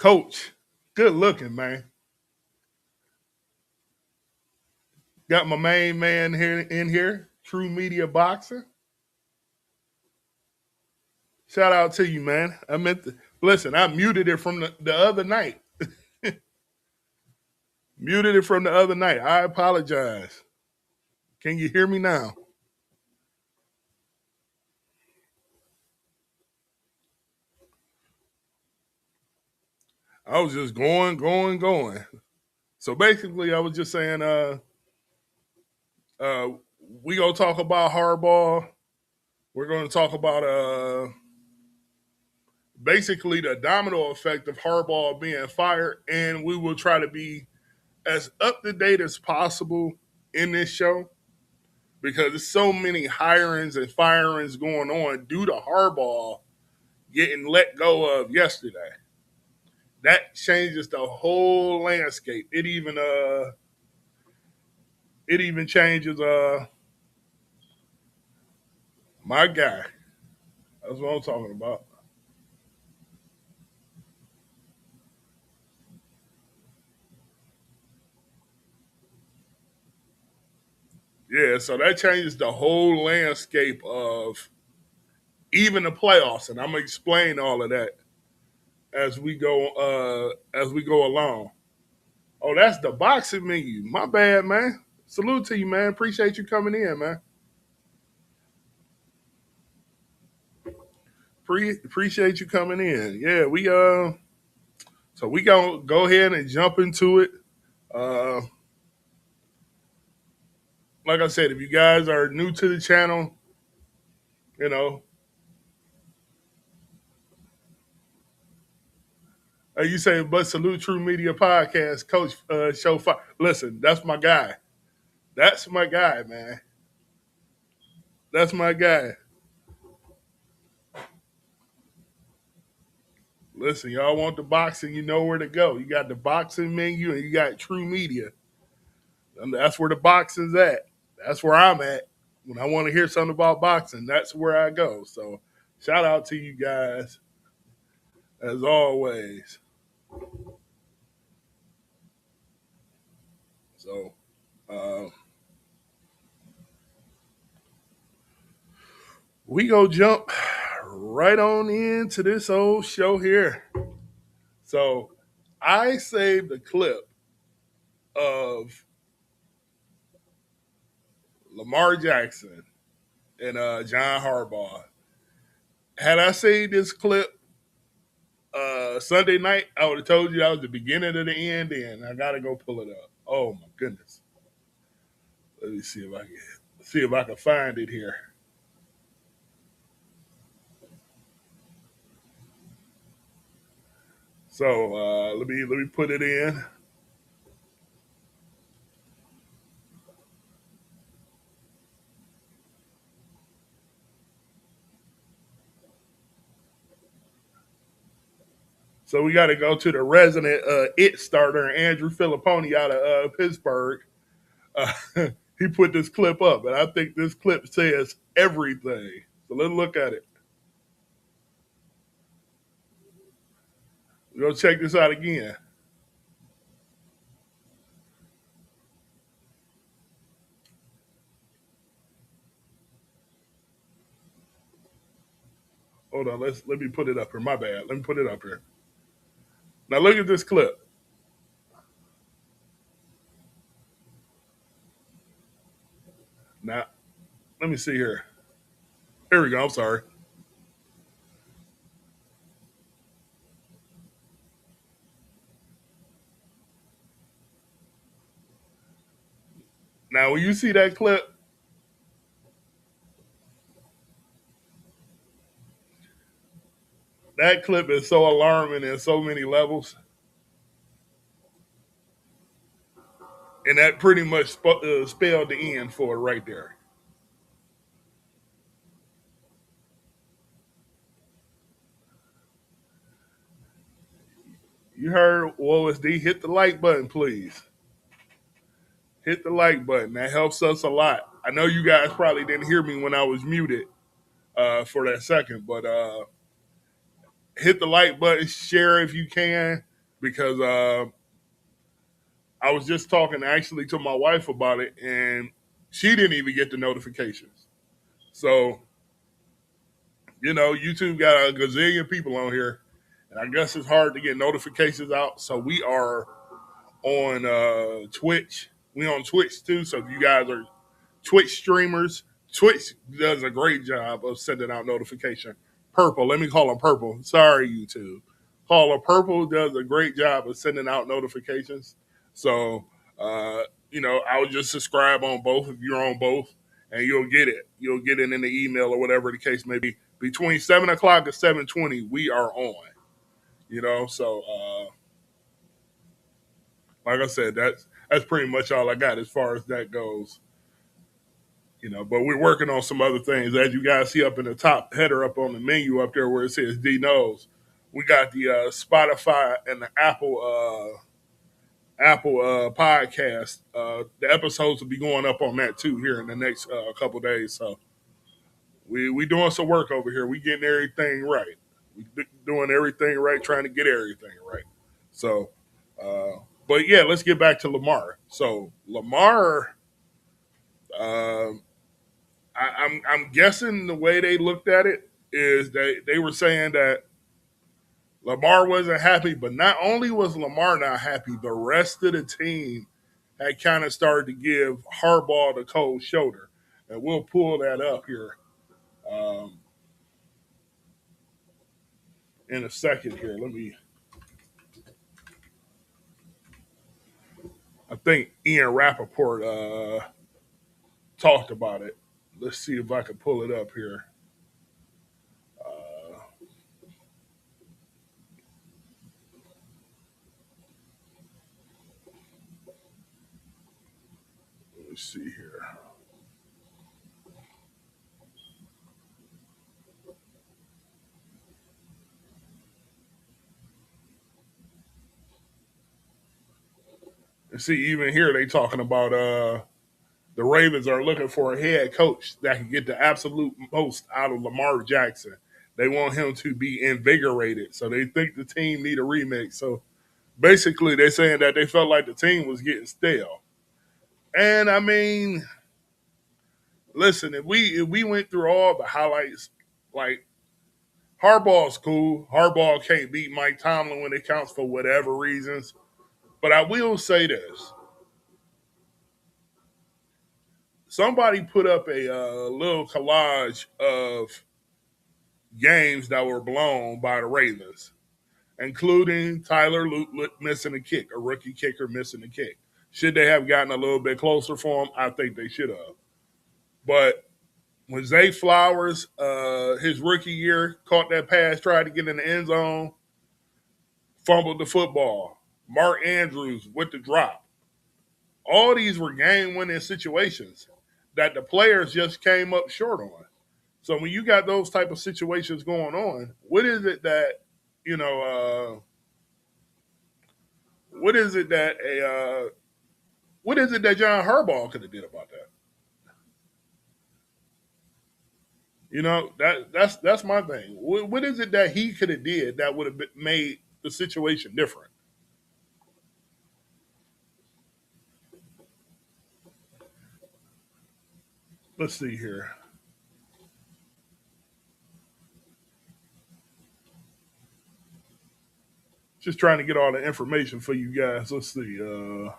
Coach, good looking, man. Got my main man here in here, True Media Boxer. Shout out to you, man. I meant to listen. I muted it from the other night. Muted it from the other night. I apologize. Can you hear me now? I was just going. So basically, I was just saying, uh, we gonna talk about Harbaugh. We're gonna talk about basically the domino effect of Harbaugh being fired, and we will try to be as up to date as possible in this show because there's so many hirings and firings going on due to Harbaugh getting let go of yesterday. That changes the whole landscape. It even changes my guy. That's what I'm talking about. Yeah, so that changes the whole landscape of even the playoffs, and I'm gonna explain all of that as we go along. Oh, that's the boxing menu. My bad, man. Salute to you, man. Appreciate you coming in, man. Appreciate you coming in. Yeah, so we gonna go ahead and jump into it. Uh like I said, if you guys are new to the channel, you know, you say, but salute True Media Podcast, Coach Show Five. Listen, that's my guy. That's my guy, man. That's my guy. Listen, y'all want the boxing, you know where to go. You got the boxing menu and you got True Media. And that's where the boxing's at. That's where I'm at. When I want to hear something about boxing, that's where I go. So shout out to you guys as always. So uh, we go jump right on into this old show here. So I saved a clip of Lamar Jackson and John Harbaugh. Had I saved this clip Sunday night, I would have told you that was the beginning of the end. And I gotta go pull it up. Oh my goodness! Let me see if I can find it here. So let me put it in. So we got to go to the resident it starter Andrew Filipponi out of Pittsburgh. Uh, he put this clip up, and I think this clip says everything. So let's look at it. We're gonna check this out again. Hold on, let me put it up here. My bad. Let me put it up here. Now look at this clip. Now let me see here. Here we go. I'm sorry. Now when you see that clip, that clip is so alarming in so many levels, and that pretty much spelled the end for it right there. You heard Woe D. Hit the like button, please. Hit the like button. That helps us a lot. I know you guys probably didn't hear me when I was muted for that second, but hit the like button, share if you can. because I was just talking actually to my wife about it, and she didn't even get the notifications. So, YouTube got a gazillion people on here, and I guess it's hard to get notifications out. So we are on Twitch. We on Twitch too. So if you guys are Twitch streamers, Twitch does a great job of sending out notification. Purple, let me call him Purple. Sorry, YouTube. Call him Purple does a great job of sending out notifications. So, I would just subscribe on both if you're on both, and you'll get it. You'll get it in the email or whatever the case may be. Between 7 o'clock and 7:20, we are on. So like I said, that's pretty much all I got as far as that goes. But we're working on some other things. As you guys see up in the top header up on the menu up there where it says D knows, we got the Spotify and the Apple podcast. The episodes will be going up on that too here in the next couple days. So we doing some work over here. We getting everything right. We doing everything right, trying to get everything right. So, but yeah, let's get back to Lamar. So Lamar, um, I'm guessing the way they looked at it is they were saying that Lamar wasn't happy, but not only was Lamar not happy, the rest of the team had kind of started to give Harbaugh the cold shoulder, and we'll pull that up here um, in a second. Here, let me. I think Ian Rappaport talked about it. Let's see if I can pull it up here. Uh, let me see here. And see, even here they talking about the Ravens are looking for a head coach that can get the absolute most out of Lamar Jackson. They want him to be invigorated, so they think the team need a remake. So basically, they're saying that they felt like the team was getting stale. And I mean, listen, if we went through all the highlights, like Harbaugh's cool. Harbaugh can't beat Mike Tomlin when it counts for whatever reasons. But I will say this: somebody put up a little collage of games that were blown by the Ravens, including Tyler Luke missing a kick, a rookie kicker missing a kick. Should they have gotten a little bit closer for him? I think they should have. But when Zay Flowers, his rookie year, caught that pass, tried to get in the end zone, fumbled the football. Mark Andrews with the drop. All these were game-winning situations that the players just came up short on. So when you got those type of situations going on, what is it that you know? What is it that what is it that John Harbaugh could have did about that? That's my thing. What is it that he could have did that would have made the situation different? Let's see here. Just trying to get all the information for you guys. Let's see. Let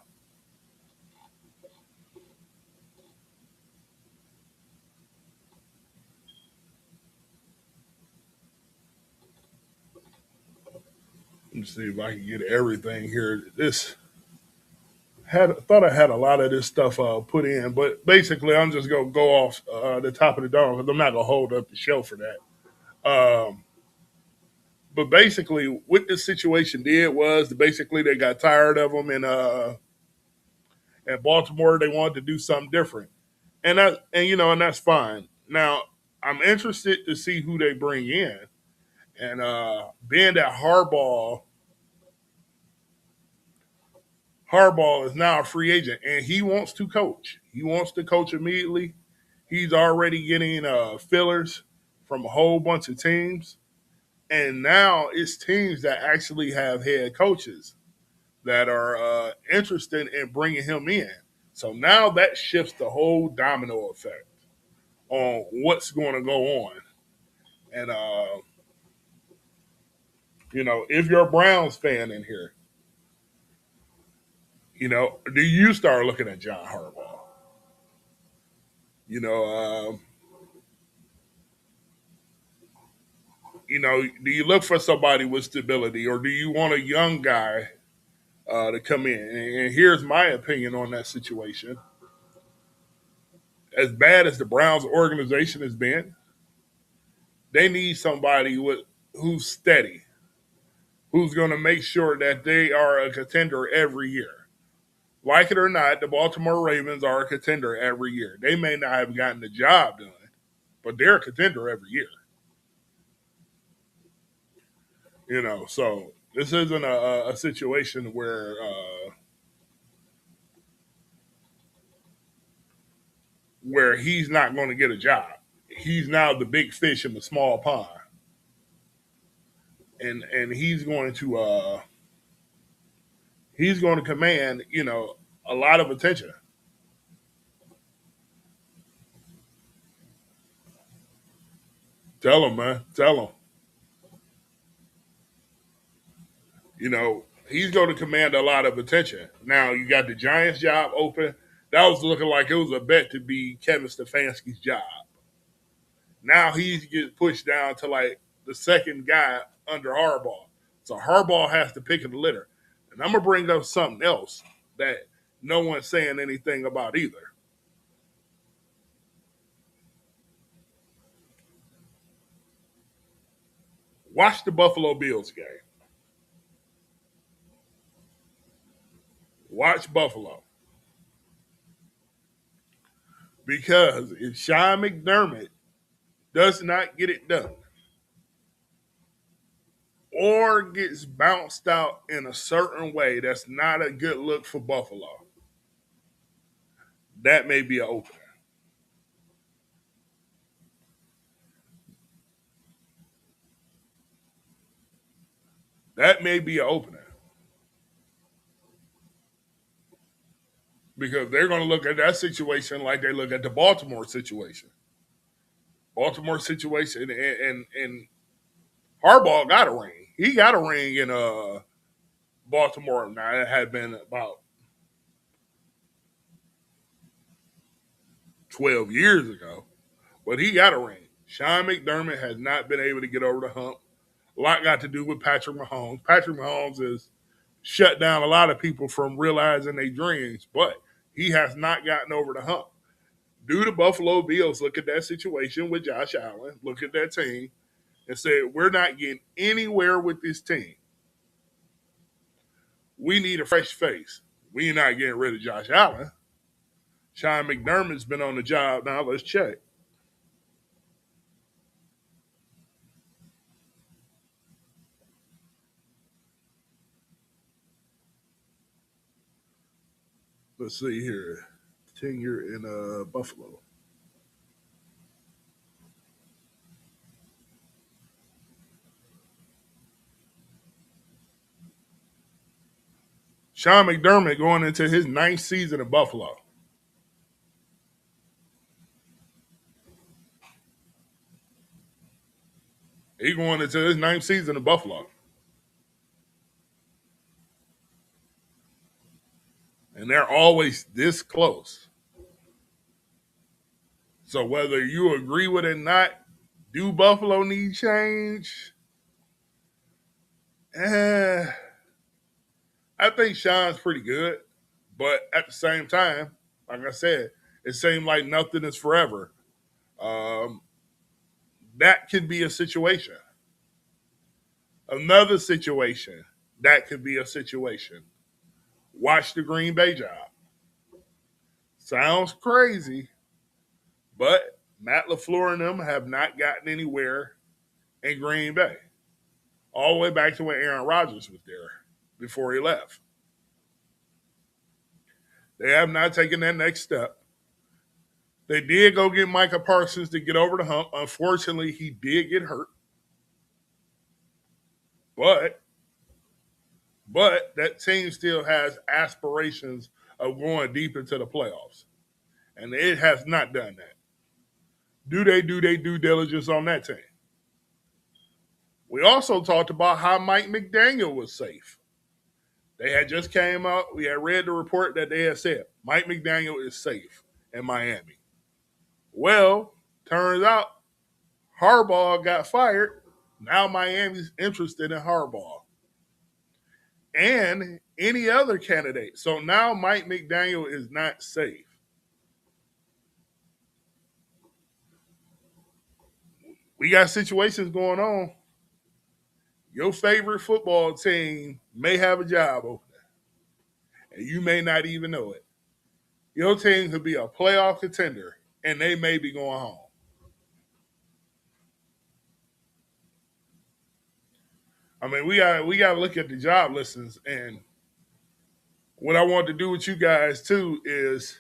me see if I can get everything here. This had thought I had a lot of this stuff put in, but basically I'm just gonna go off the top of the dome because I'm not gonna hold up the show for that. But basically, what this situation did was basically they got tired of them in Baltimore. They wanted to do something different, and that's fine. Now I'm interested to see who they bring in, and being that Harbaugh is now a free agent, and he wants to coach. He wants to coach immediately. He's already getting fillers from a whole bunch of teams. And now it's teams that actually have head coaches that are interested in bringing him in. So now that shifts the whole domino effect on what's going to go on. And, if you're a Browns fan in here, do you start looking at John Harbaugh? You know, do you look for somebody with stability, or do you want a young guy to come in? And here's my opinion on that situation: as bad as the Browns organization has been, they need somebody who's steady, who's going to make sure that they are a contender every year. Like it or not, the Baltimore Ravens are a contender every year. They may not have gotten the job done, but they're a contender every year. So this isn't a situation where he's not going to get a job. He's now the big fish in the small pond, and he's going to command a lot of attention. Tell him, man. Tell him. He's going to command a lot of attention. Now you got the Giants job open. That was looking like it was a bet to be Kevin Stefanski's job. Now he gets pushed down to like the second guy under Harbaugh. So Harbaugh has to pick of the litter. And I'm gonna bring up something else that no one's saying anything about either. Watch the Buffalo Bills game. Watch Buffalo. Because if Sean McDermott does not get it done or gets bounced out in a certain way that's not a good look for Buffalo, that may be an opener. That may be an opener because they're going to look at that situation like they look at the Baltimore situation. Baltimore situation, and Harbaugh got a ring. He got a ring in Baltimore. Now it had been about 12 years ago, but he got a ring. Sean McDermott has not been able to get over the hump. A lot got to do with Patrick Mahomes. Patrick Mahomes has shut down a lot of people from realizing their dreams, but he has not gotten over the hump. Do the Buffalo Bills look at that situation with Josh Allen, look at that team, and say, we're not getting anywhere with this team. We need a fresh face. We're not getting rid of Josh Allen. Sean McDermott's been on the job now. Let's check. Let's see here. Tenure in Buffalo. Sean McDermott going into his ninth season in Buffalo. He going into his ninth season in Buffalo. And they're always this close. So whether you agree with it or not, do Buffalo need change? Eh, I think Sean's pretty good. But at the same time, like I said, it seemed like nothing is forever. Um, that could be a situation. Another situation, that could be a situation. Watch the Green Bay job. Sounds crazy, but Matt LaFleur and them have not gotten anywhere in Green Bay. All the way back to when Aaron Rodgers was there before he left. They have not taken that next step. They did go get Micah Parsons to get over the hump. Unfortunately, he did get hurt. But that team still has aspirations of going deep into the playoffs. And it has not done that. Do they do their due diligence on that team? We also talked about how Mike McDaniel was safe. They had just came out. We had read the report that they had said Mike McDaniel is safe in Miami. Well, turns out Harbaugh got fired. Now Miami's interested in Harbaugh and any other candidate. So now Mike McDaniel is not safe. We got situations going on. Your favorite football team may have a job opening, and you may not even know it. Your team could be a playoff contender, and they may be going home. I mean, we got to look at the job listings, and what I want to do with you guys too is,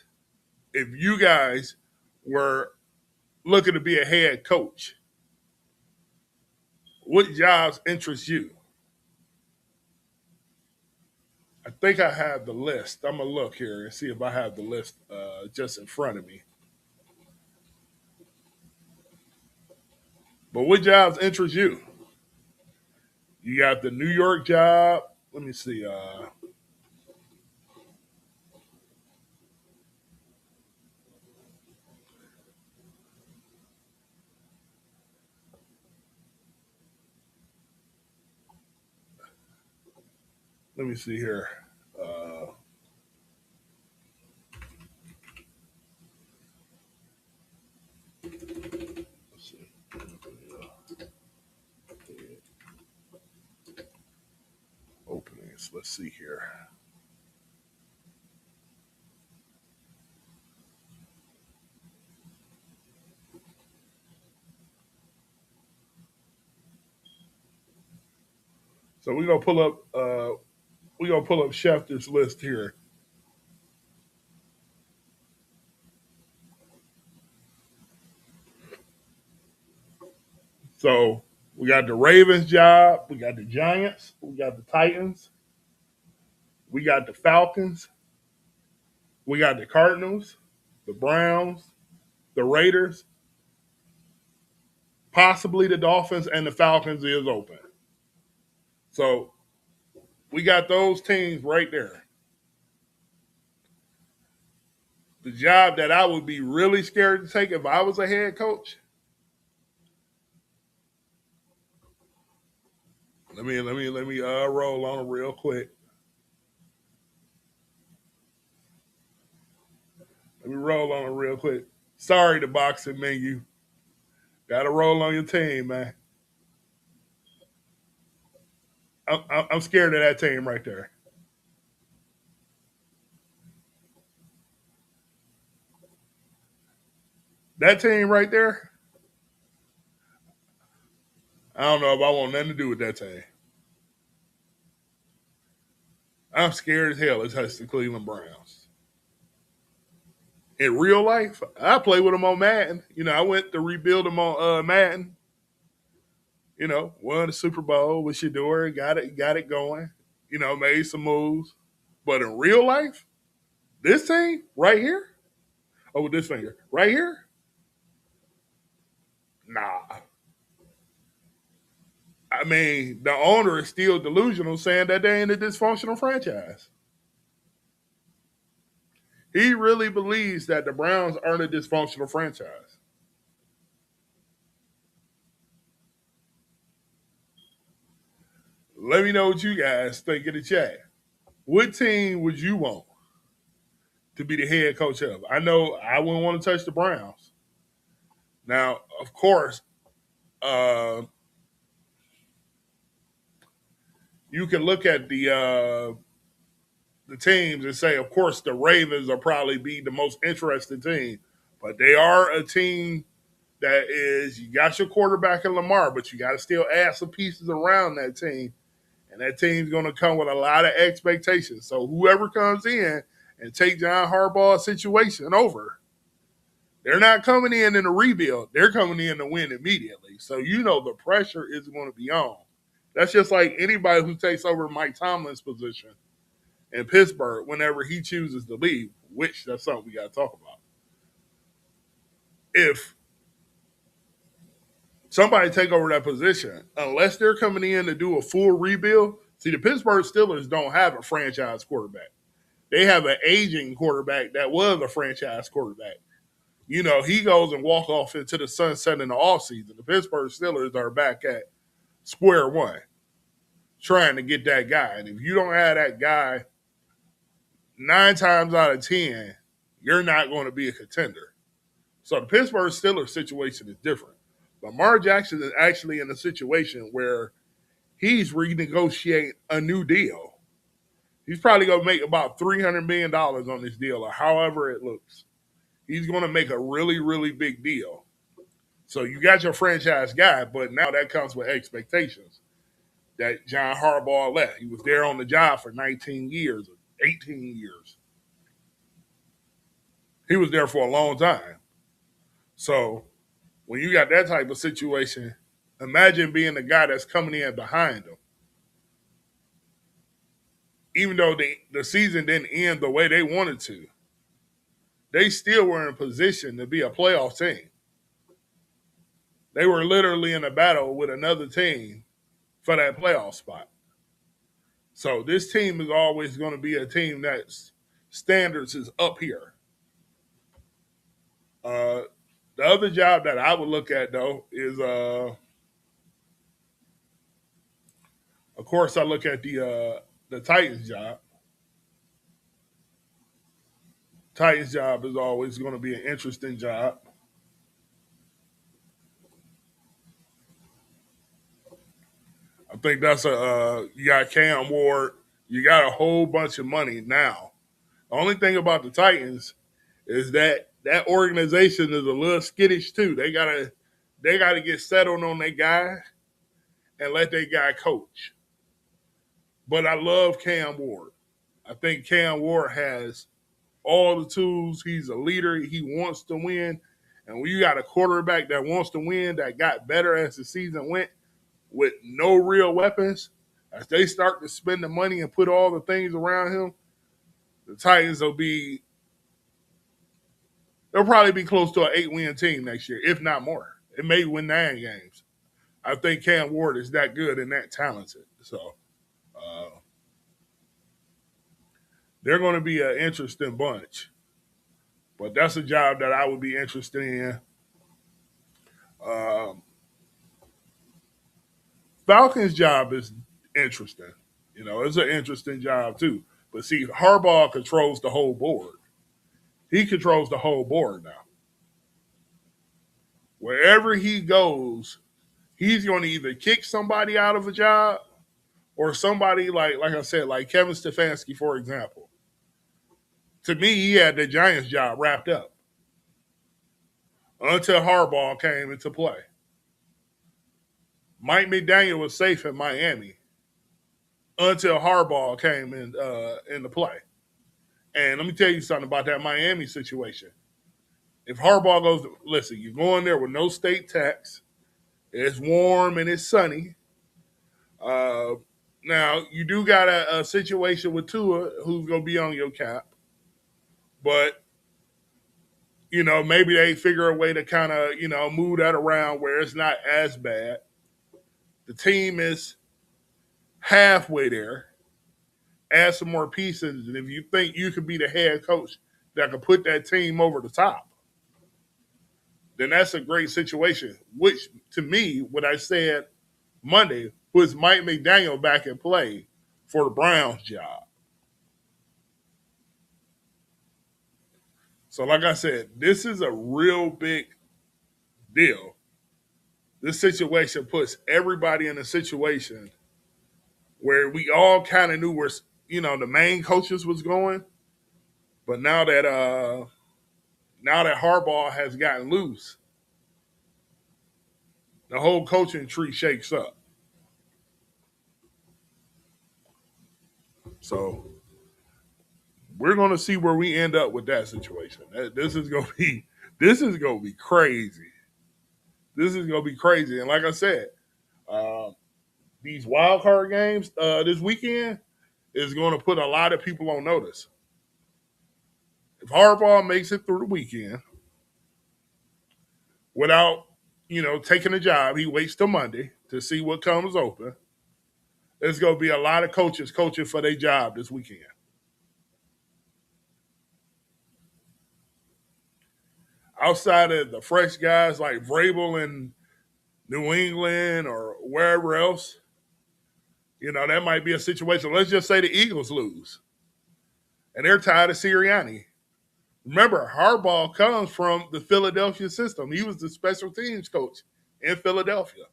if you guys were looking to be a head coach, what jobs interest you? I think I have the list. I'm gonna look here and see if I have the list just in front of me. But what jobs interest you? You got the New York job. Let me see. Let me see here. Uh, let's see. Openings. Let's see here. So we're gonna pull up. We're gonna pull up Schefter's list here. So we got the Ravens job. We got the Giants. We got the Titans. We got the Falcons. We got the Cardinals, the Browns, the Raiders, possibly the Dolphins, and the Falcons is open. So we got those teams right there. The job that I would be really scared to take if I was a head coach. Let me roll on it real quick. Let me roll on it real quick. Sorry, the boxing menu. Got to roll on your team, man. I'm scared of that team right there. That team right there. I don't know if I want nothing to do with that team. I'm scared as hell to touch the Cleveland Browns. In real life, I play with them on Madden. I went to rebuild them on Madden. Won the Super Bowl with Shador, got it going. Made some moves. But in real life, this team right here, oh, with this finger right here, nah. I mean, the owner is still delusional, saying that they ain't a dysfunctional franchise. He really believes that the Browns aren't a dysfunctional franchise. Let me know what you guys think in the chat. What team would you want to be the head coach of? I know I wouldn't want to touch the Browns. Now, of course, uh, you can look at the teams and say, of course, the Ravens will probably be the most interesting team, but they are a team that is, you got your quarterback in Lamar, but you got to still add some pieces around that team, and that team's going to come with a lot of expectations. So whoever comes in and take John Harbaugh's situation over, they're not coming in a rebuild. They're coming in to win immediately. So the pressure is going to be on. That's just like anybody who takes over Mike Tomlin's position in Pittsburgh whenever he chooses to leave, which that's something we got to talk about. If somebody take over that position, unless they're coming in to do a full rebuild, see, the Pittsburgh Steelers don't have a franchise quarterback. They have an aging quarterback that was a franchise quarterback. You know, he goes and walk off into the sunset in the offseason. The Pittsburgh Steelers are back at square one trying to get that guy. And if you don't have that guy, 9 times out of 10, you're not going to be a contender. So the Pittsburgh Steelers situation is different. Lamar Jackson is actually in a situation where he's renegotiating a new deal. He's probably going to make about $300 million on this deal, or however it looks. He's going to make a really, really big deal. So you got your franchise guy, but now that comes with expectations that John Harbaugh left. He was there on the job for 19 years, 18 years. He was there for a long time. So when you got that type of situation, imagine being the guy that's coming in behind him. Even though the season didn't end the way they wanted to, they still were in a position to be a playoff team. They were literally in a battle with another team for that playoff spot. So this team is always going to be a team that's standards is up here. The other job that I would look at though is, of course, I look at the Titans job. Titans job is always going to be an interesting job. I think that's you got Cam Ward, you got a whole bunch of money now. The only thing about the Titans is that that organization is a little skittish too. They gotta get settled on their guy and let their guy coach. But I love Cam Ward. I think Cam Ward has all the tools. He's a leader. He wants to win. And when you got a quarterback that wants to win, that got better as the season went with no real weapons, as they start to spend the money and put all the things around him, the Titans they'll probably be close to an 8-win team next year, if not more. It may win 9 games. I think Cam Ward is that good and that talented. So they're going to be an interesting bunch. But that's a job that I would be interested in. Um, Falcons' job is interesting. You know, it's an interesting job too. But see, Harbaugh controls the whole board. He controls the whole board now. Wherever he goes, he's going to either kick somebody out of a job or somebody like I said, like Kevin Stefanski, for example. To me, he had the Giants job wrapped up until Harbaugh came into play. Mike McDaniel was safe in Miami until Harbaugh came into play. And let me tell you something about that Miami situation. If Harbaugh goes, listen, you're going there with no state tax. It's warm and it's sunny. Uh, Now, you do got a situation with Tua who's going to be on your cap. But, you know, maybe they figure a way to kind of, you know, move that around where it's not as bad. The team is halfway there. Add some more pieces. And if you think you could be the head coach that could put that team over the top, then that's a great situation. Which, to me, what I said Monday puts Mike McDaniel back in play for the Browns job. So, like I said, this is a real big deal. This situation puts everybody in a situation where we all kind of knew where, you know, the main coaches was going, but now that Harbaugh has gotten loose, the whole coaching tree shakes up. So we're going to see where we end up with that situation. This is going to be crazy. This is going to be crazy. And like I said, uh, these wild card games this weekend is going to put a lot of people on notice. If Harbaugh makes it through the weekend without, taking a job, he waits till Monday to see what comes open. There's going to be a lot of coaches coaching for their job this weekend. Outside of the fresh guys like Vrabel in New England or wherever else, that might be a situation. Let's just say the Eagles lose and they're tired of Sirianni. Remember, Harbaugh comes from the Philadelphia system. He was the special teams coach in Philadelphia.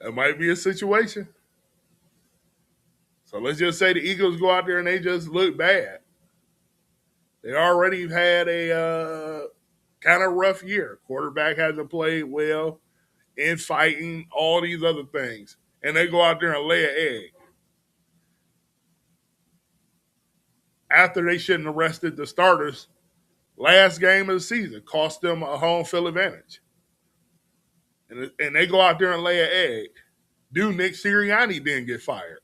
That might be a situation. So let's just say the Eagles go out there and they just look bad. They already had a kind of rough year. Quarterback hasn't played well, in fighting, all these other things. And they go out there and lay an egg. After they shouldn't have rested the starters last game of the season, cost them a home field advantage. And they go out there and lay an egg. Do Nick Sirianni then get fired?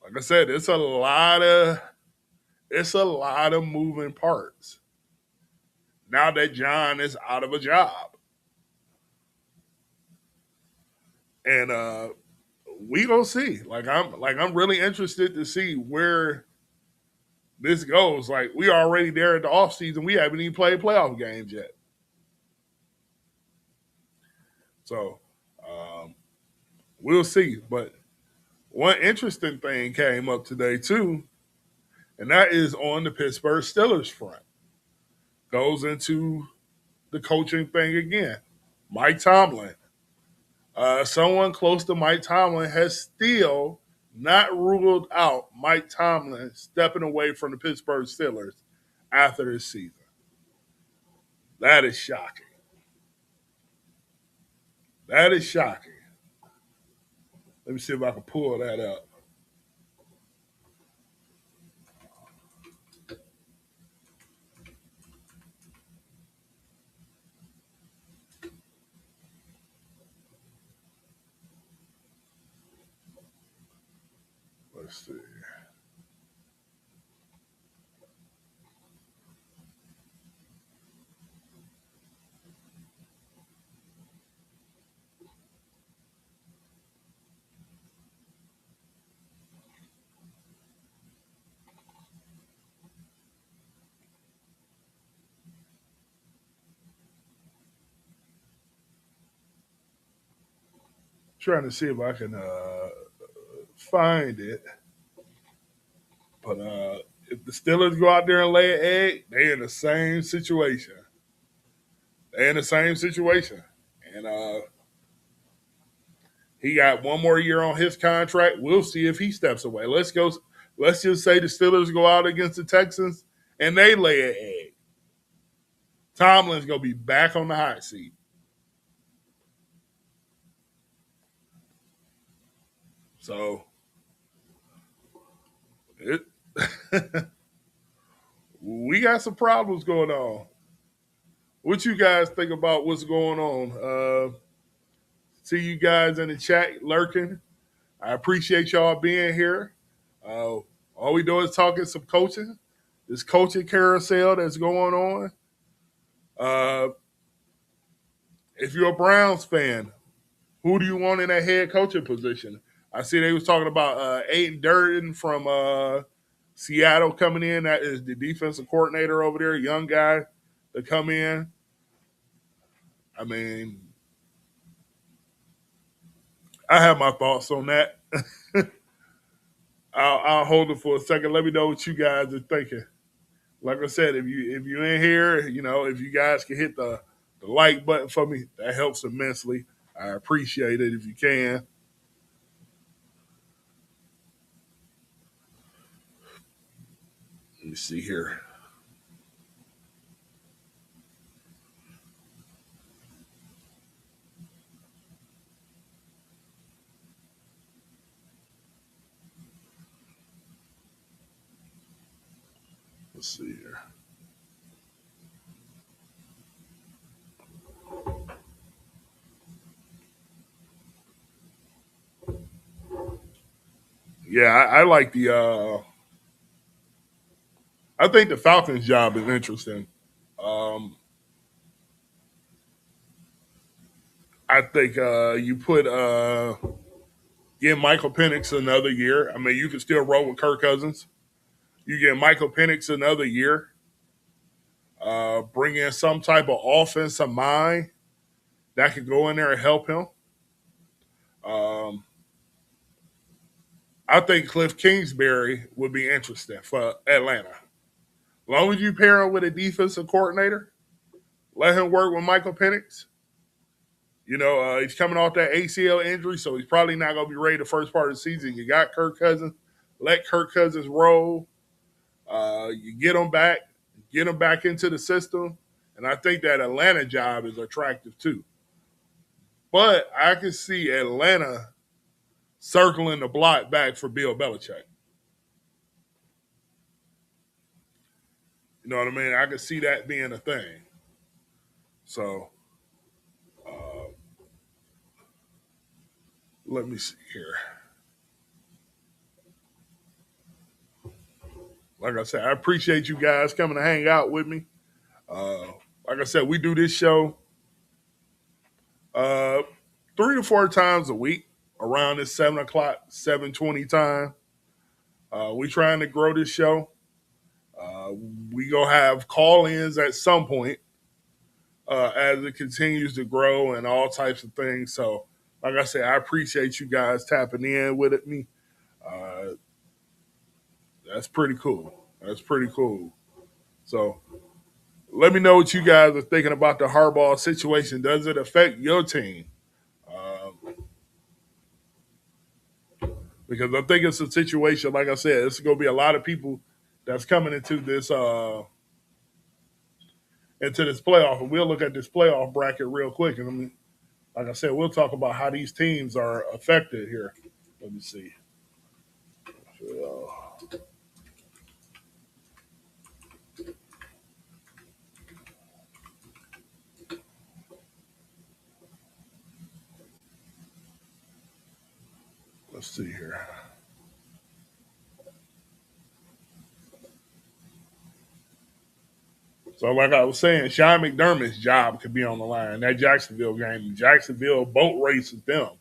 Like I said, it's a lot of moving parts. Now that John is out of a job. And we gonna see. I'm really interested to see where this goes. Like we already there at the offseason. We haven't even played playoff games yet. So we'll see. But one interesting thing came up today too, and that is on the Pittsburgh Steelers front. Goes into the coaching thing again. Mike Tomlin. Someone close to Mike Tomlin has still not ruled out Mike Tomlin stepping away from the Pittsburgh Steelers after this season. That is shocking. That is shocking. Let me see if I can pull that up. Let's see. Trying to see if I can find it. But if the Steelers go out there and lay an egg, they're in the same situation. They're in the same situation. And he got one more year on his contract. We'll see if he steps away. Let's go. Let's just say the Steelers go out against the Texans and they lay an egg. Tomlin's gonna be back on the hot seat. So it, we got some problems going on. What you guys think about what's going on? See you guys in the chat lurking. I appreciate y'all being here. All we do is talking some coaching. This coaching carousel that's going on. Uh, if you're a Browns fan, who do you want in that head coaching position? I see they was talking about Aiden Durden from Seattle coming in. That is the defensive coordinator over there, young guy to come in. I mean, I have my thoughts on that. I'll hold it for a second. Let me know what you guys are thinking. Like I said, if you're in here, if you guys can hit the like button for me, that helps immensely. I appreciate it if you can. Let me see here. Let's see here. Yeah, I like the. I think the Falcons' job is interesting. Um, I think you put give Michael Penix another year. I mean, you can still roll with Kirk Cousins. You get Michael Penix another year. Bring in some type of offensive mind that could go in there and help him. Um, I think Cliff Kingsbury would be interesting for Atlanta. As long as you pair him with a defensive coordinator, let him work with Michael Penix. He's coming off that ACL injury, so he's probably not going to be ready the first part of the season. You got Kirk Cousins. Let Kirk Cousins roll. You get him back into the system. And I think that Atlanta job is attractive too. But I can see Atlanta circling the block back for Bill Belichick. You know what I mean? I can see that being a thing. So uh, let me see here. Like I said, I appreciate you guys coming to hang out with me. Uh, like I said, we do this show uh, 3 to 4 times a week around this 7 o'clock, 7:20 time. We trying to grow this show. Uh, we gonna have call-ins at some point as it continues to grow and all types of things. So, like I said, I appreciate you guys tapping in with me. Uh, that's pretty cool. That's pretty cool. So, let me know what you guys are thinking about the Harbaugh situation. Does it affect your team? Um, because I think it's a situation, like I said, it's going to be a lot of people that's coming into this playoff, and we'll look at this playoff bracket real quick. And I mean, like I said, we'll talk about how these teams are affected here. Let me see. Let's see here. So, like I was saying, Sean McDermott's job could be on the line. That Jacksonville game, the Jacksonville boat race with them.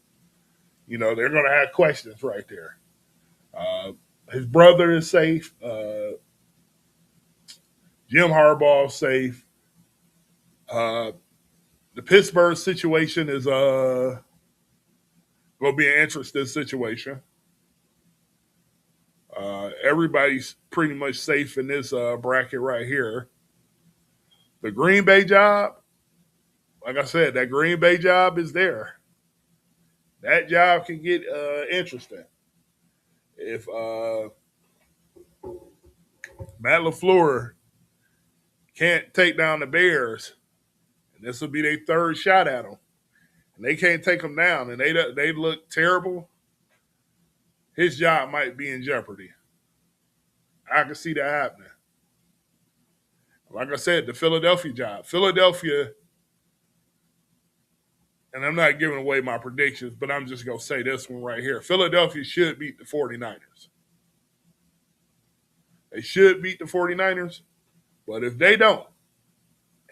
They're going to have questions right there. Uh, his brother is safe. Jim Harbaugh is safe. Uh, the Pittsburgh situation is going to be an interesting situation. Everybody's pretty much safe in this bracket right here. The Green Bay job, like I said, that Green Bay job is there. That job can get interesting if Matt LaFleur can't take down the Bears, and this will be their third shot at them, and they can't take them down, and they look terrible. His job might be in jeopardy. I can see that happening. Like I said, the Philadelphia job. Philadelphia, and I'm not giving away my predictions, but I'm just going to say this one right here. Philadelphia should beat the 49ers. They should beat the 49ers, but if they don't,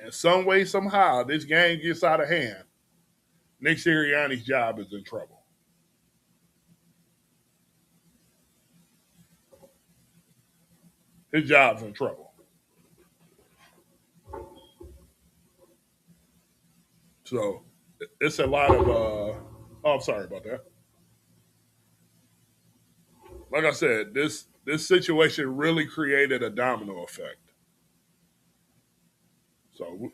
in some way, somehow, this game gets out of hand, Nick Sirianni's job is in trouble. His job's in trouble. So it's a lot of. Oh, I'm sorry about that. Like I said, this situation really created a domino effect. So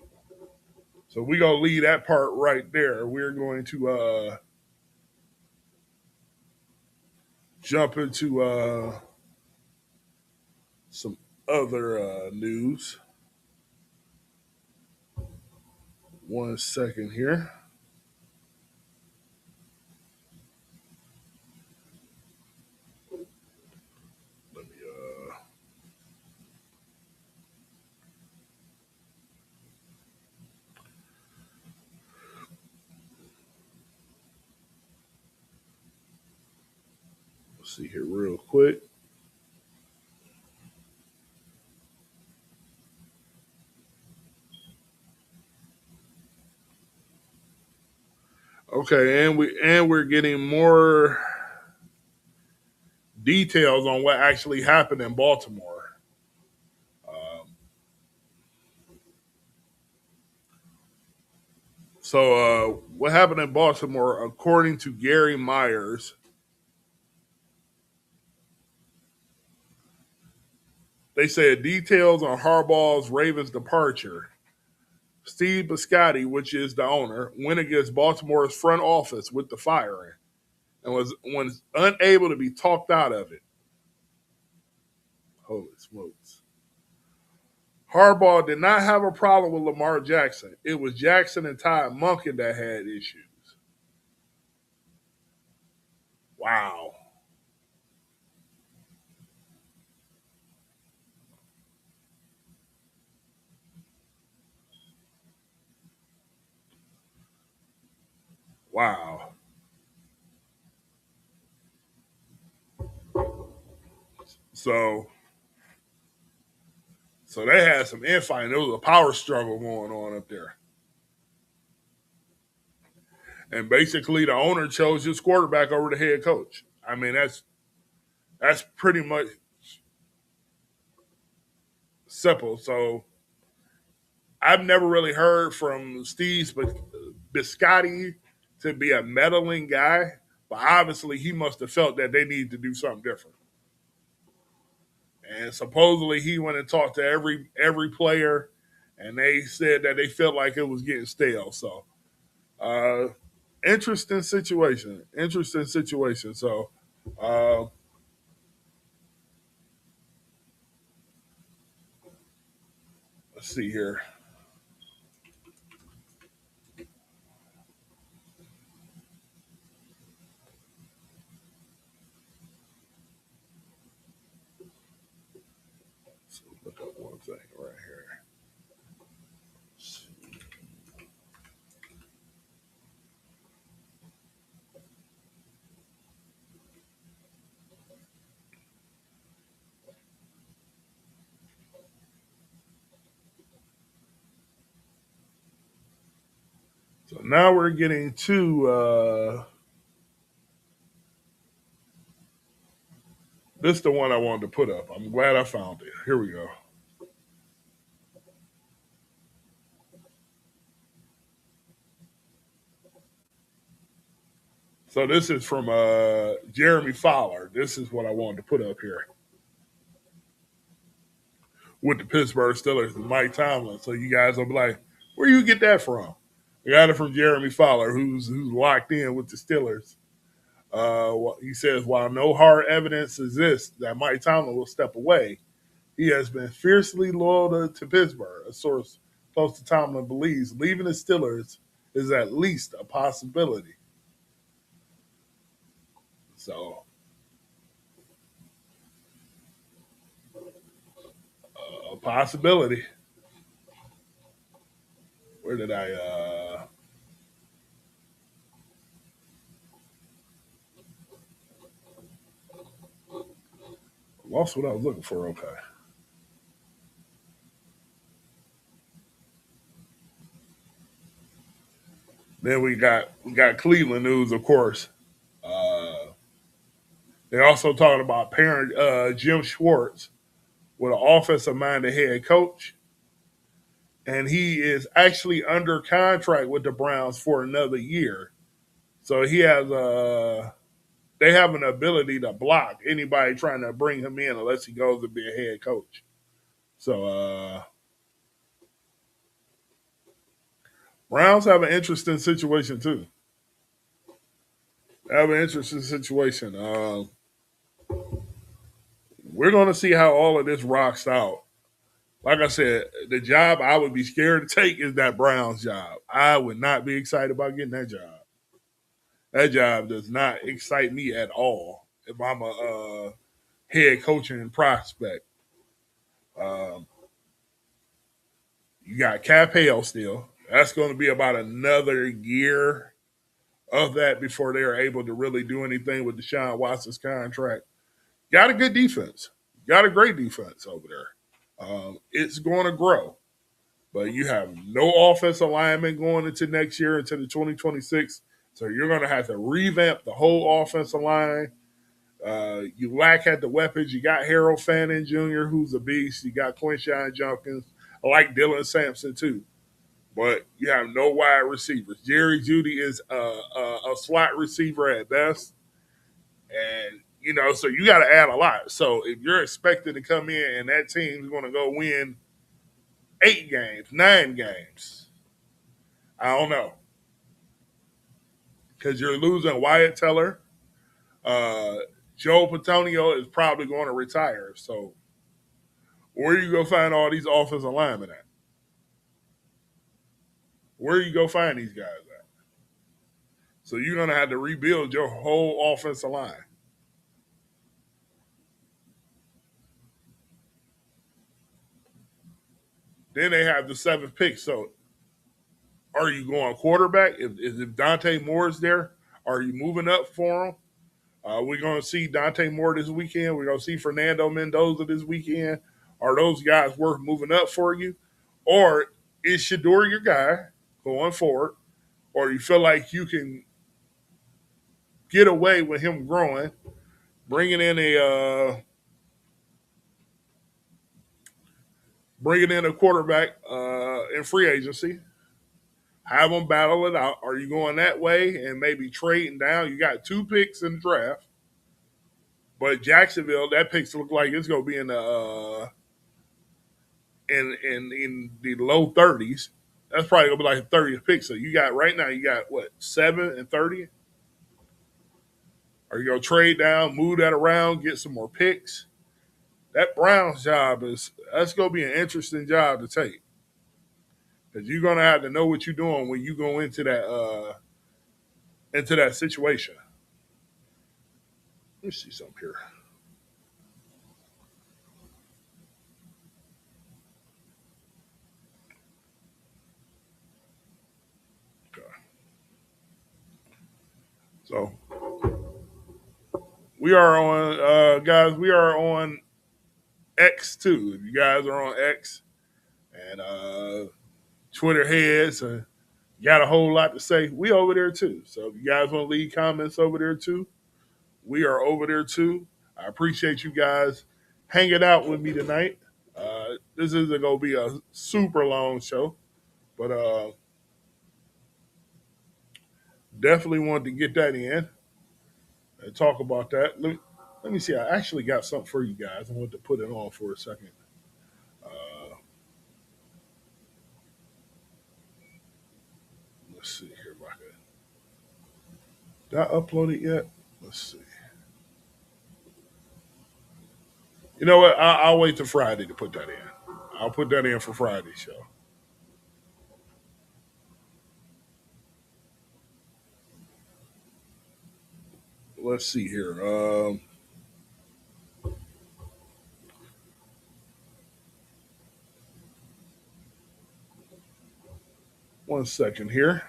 we gonna leave that part right there. We're going to jump into some other news. 1 second here. Let me see here real quick. Okay, and we're getting more details on what actually happened in Baltimore. Um, what happened in Baltimore, according to Gary Myers, they said details on Harbaugh's Ravens departure. Steve Biscotti, which is the owner, went against Baltimore's front office with the firing and was unable to be talked out of it. Holy smokes. Harbaugh did not have a problem with Lamar Jackson. It was Jackson and Todd Monken that had issues. Wow. Wow. So so they had some infighting. There was a power struggle going on up there. And basically the owner chose his quarterback over the head coach. I mean, that's pretty much simple. So I've never really heard from Steve Biscotti to be a meddling guy, but obviously he must have felt that they needed to do something different. And supposedly he went and talked to every player, and they said that they felt like it was getting stale. So, uh, interesting situation. Interesting situation. So, uh, let's see here. Let's look up one thing right here. So now we're getting to this is the one I wanted to put up. I'm glad I found it. Here we go. So this is from Jeremy Fowler. This is what I wanted to put up here with the Pittsburgh Steelers and Mike Tomlin. So you guys will be like, where you get that from? I got it from Jeremy Fowler, who's locked in with the Steelers. He says, while no hard evidence exists that Mike Tomlin will step away, he has been fiercely loyal to Pittsburgh. A source close to Tomlin believes leaving the Steelers is at least a possibility. So, a possibility. Where did I? Lost what I was looking for. Okay. Then we got Cleveland news, of course. Uh, they're also talking about parent Jim Schwartz with an offensive minded head coach, and he is actually under contract with the Browns for another year. So he has they have an ability to block anybody trying to bring him in unless he goes to be a head coach. So Browns have an interesting situation too. They have an interesting situation. We're going to see how all of this rocks out. Like I said, the job I would be scared to take is that Browns job. I would not be excited about getting that job. That job does not excite me at all if I'm a head coaching prospect. Um, you got Cap Hale still. That's going to be about another year of that before they are able to really do anything with Deshaun Watson's contract. Got a good defense. Got a great defense over there. It's going to grow. But you have no offensive lineman going into next year, into the 2026. So you're going to have to revamp the whole offensive line. You lack at the weapons. You got Harold Fannin Jr., who's a beast. You got Quinshon Junkins. I like Dylan Sampson, too. But you have no wide receivers. Jerry Judy is a slot receiver at best. And, so you got to add a lot. So if you're expected to come in and that team's going to go win 8 games, 9 games, I don't know. Because you're losing Wyatt Teller. Uh, Joe Patonio is probably going to retire. So where you go find all these offensive linemen at? Where you go find these guys at? So you're going to have to rebuild your whole offensive line. Then they have the 7th pick. So are you going quarterback? If Dante Moore is there, are you moving up for him? We're going to see Dante Moore this weekend. We're going to see Fernando Mendoza this weekend. Are those guys worth moving up for you? Or is Shador your guy going forward? Or you feel like you can get away with him growing, bringing in a quarterback in free agency, have them battle it out. Are you going that way and maybe trading down? You got 2 picks in the draft, but Jacksonville, that picks look like it's going to be in the in the low 30s. That's probably gonna be like a 30th pick. So you got right now, you got what, 7 and 30? Are you gonna trade down, move that around, get some more picks? That Browns job that's gonna be an interesting job to take. Because you're gonna have to know what you're doing when you go into that situation. Let me see something here. Okay. So we are on guys, we are on X too. If you guys are on X and Twitter heads got a whole lot to say, we over there too. So if you guys want to leave comments over there too, we are over there too. I appreciate you guys hanging out with me tonight. This isn't going to be a super long show, but definitely wanted to get that in and talk about that. Let me see. I actually got something for you guys. I want to put it on for a second. Uh, let's see here. Did I upload it yet? Let's see. You know what? I'll wait till Friday to put that in. I'll put that in for Friday's show. Let's see here. 1 second here.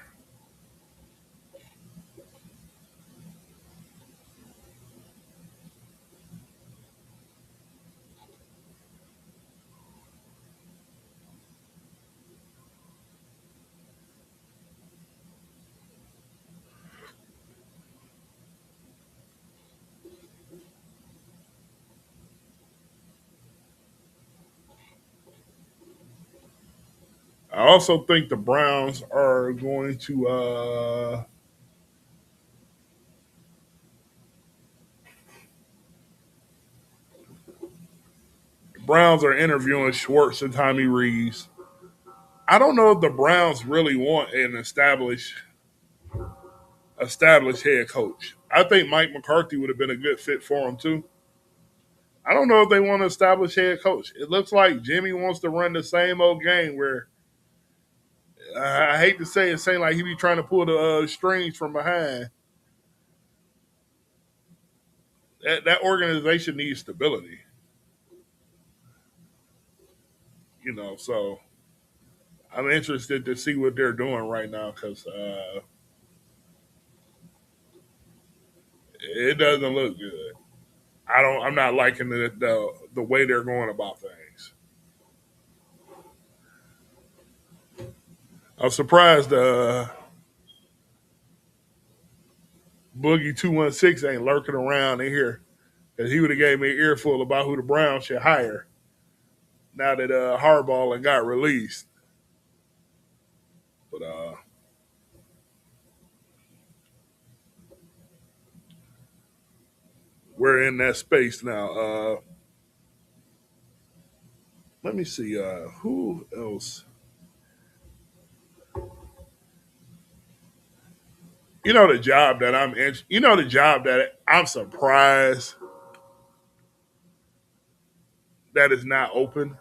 I also think the Browns are going to. The Browns are interviewing Schwartz and Tommy Reeves. I don't know if the Browns really want an established head coach. I think Mike McCarthy would have been a good fit for him too. I don't know if they want to establish head coach. It looks like Jimmy wants to run the same old game where I hate to say it, saying like he be trying to pull the strings from behind. That organization needs stability, So I'm interested to see what they're doing right now because It doesn't look good. I'm not liking the way they're going about things. I'm surprised Boogie 216 ain't lurking around in here because he would have gave me an earful about who the Browns should hire now that Harbaugh and got released. But we're in that space now. Let me see. Who else? You know the job that I'm surprised that is not open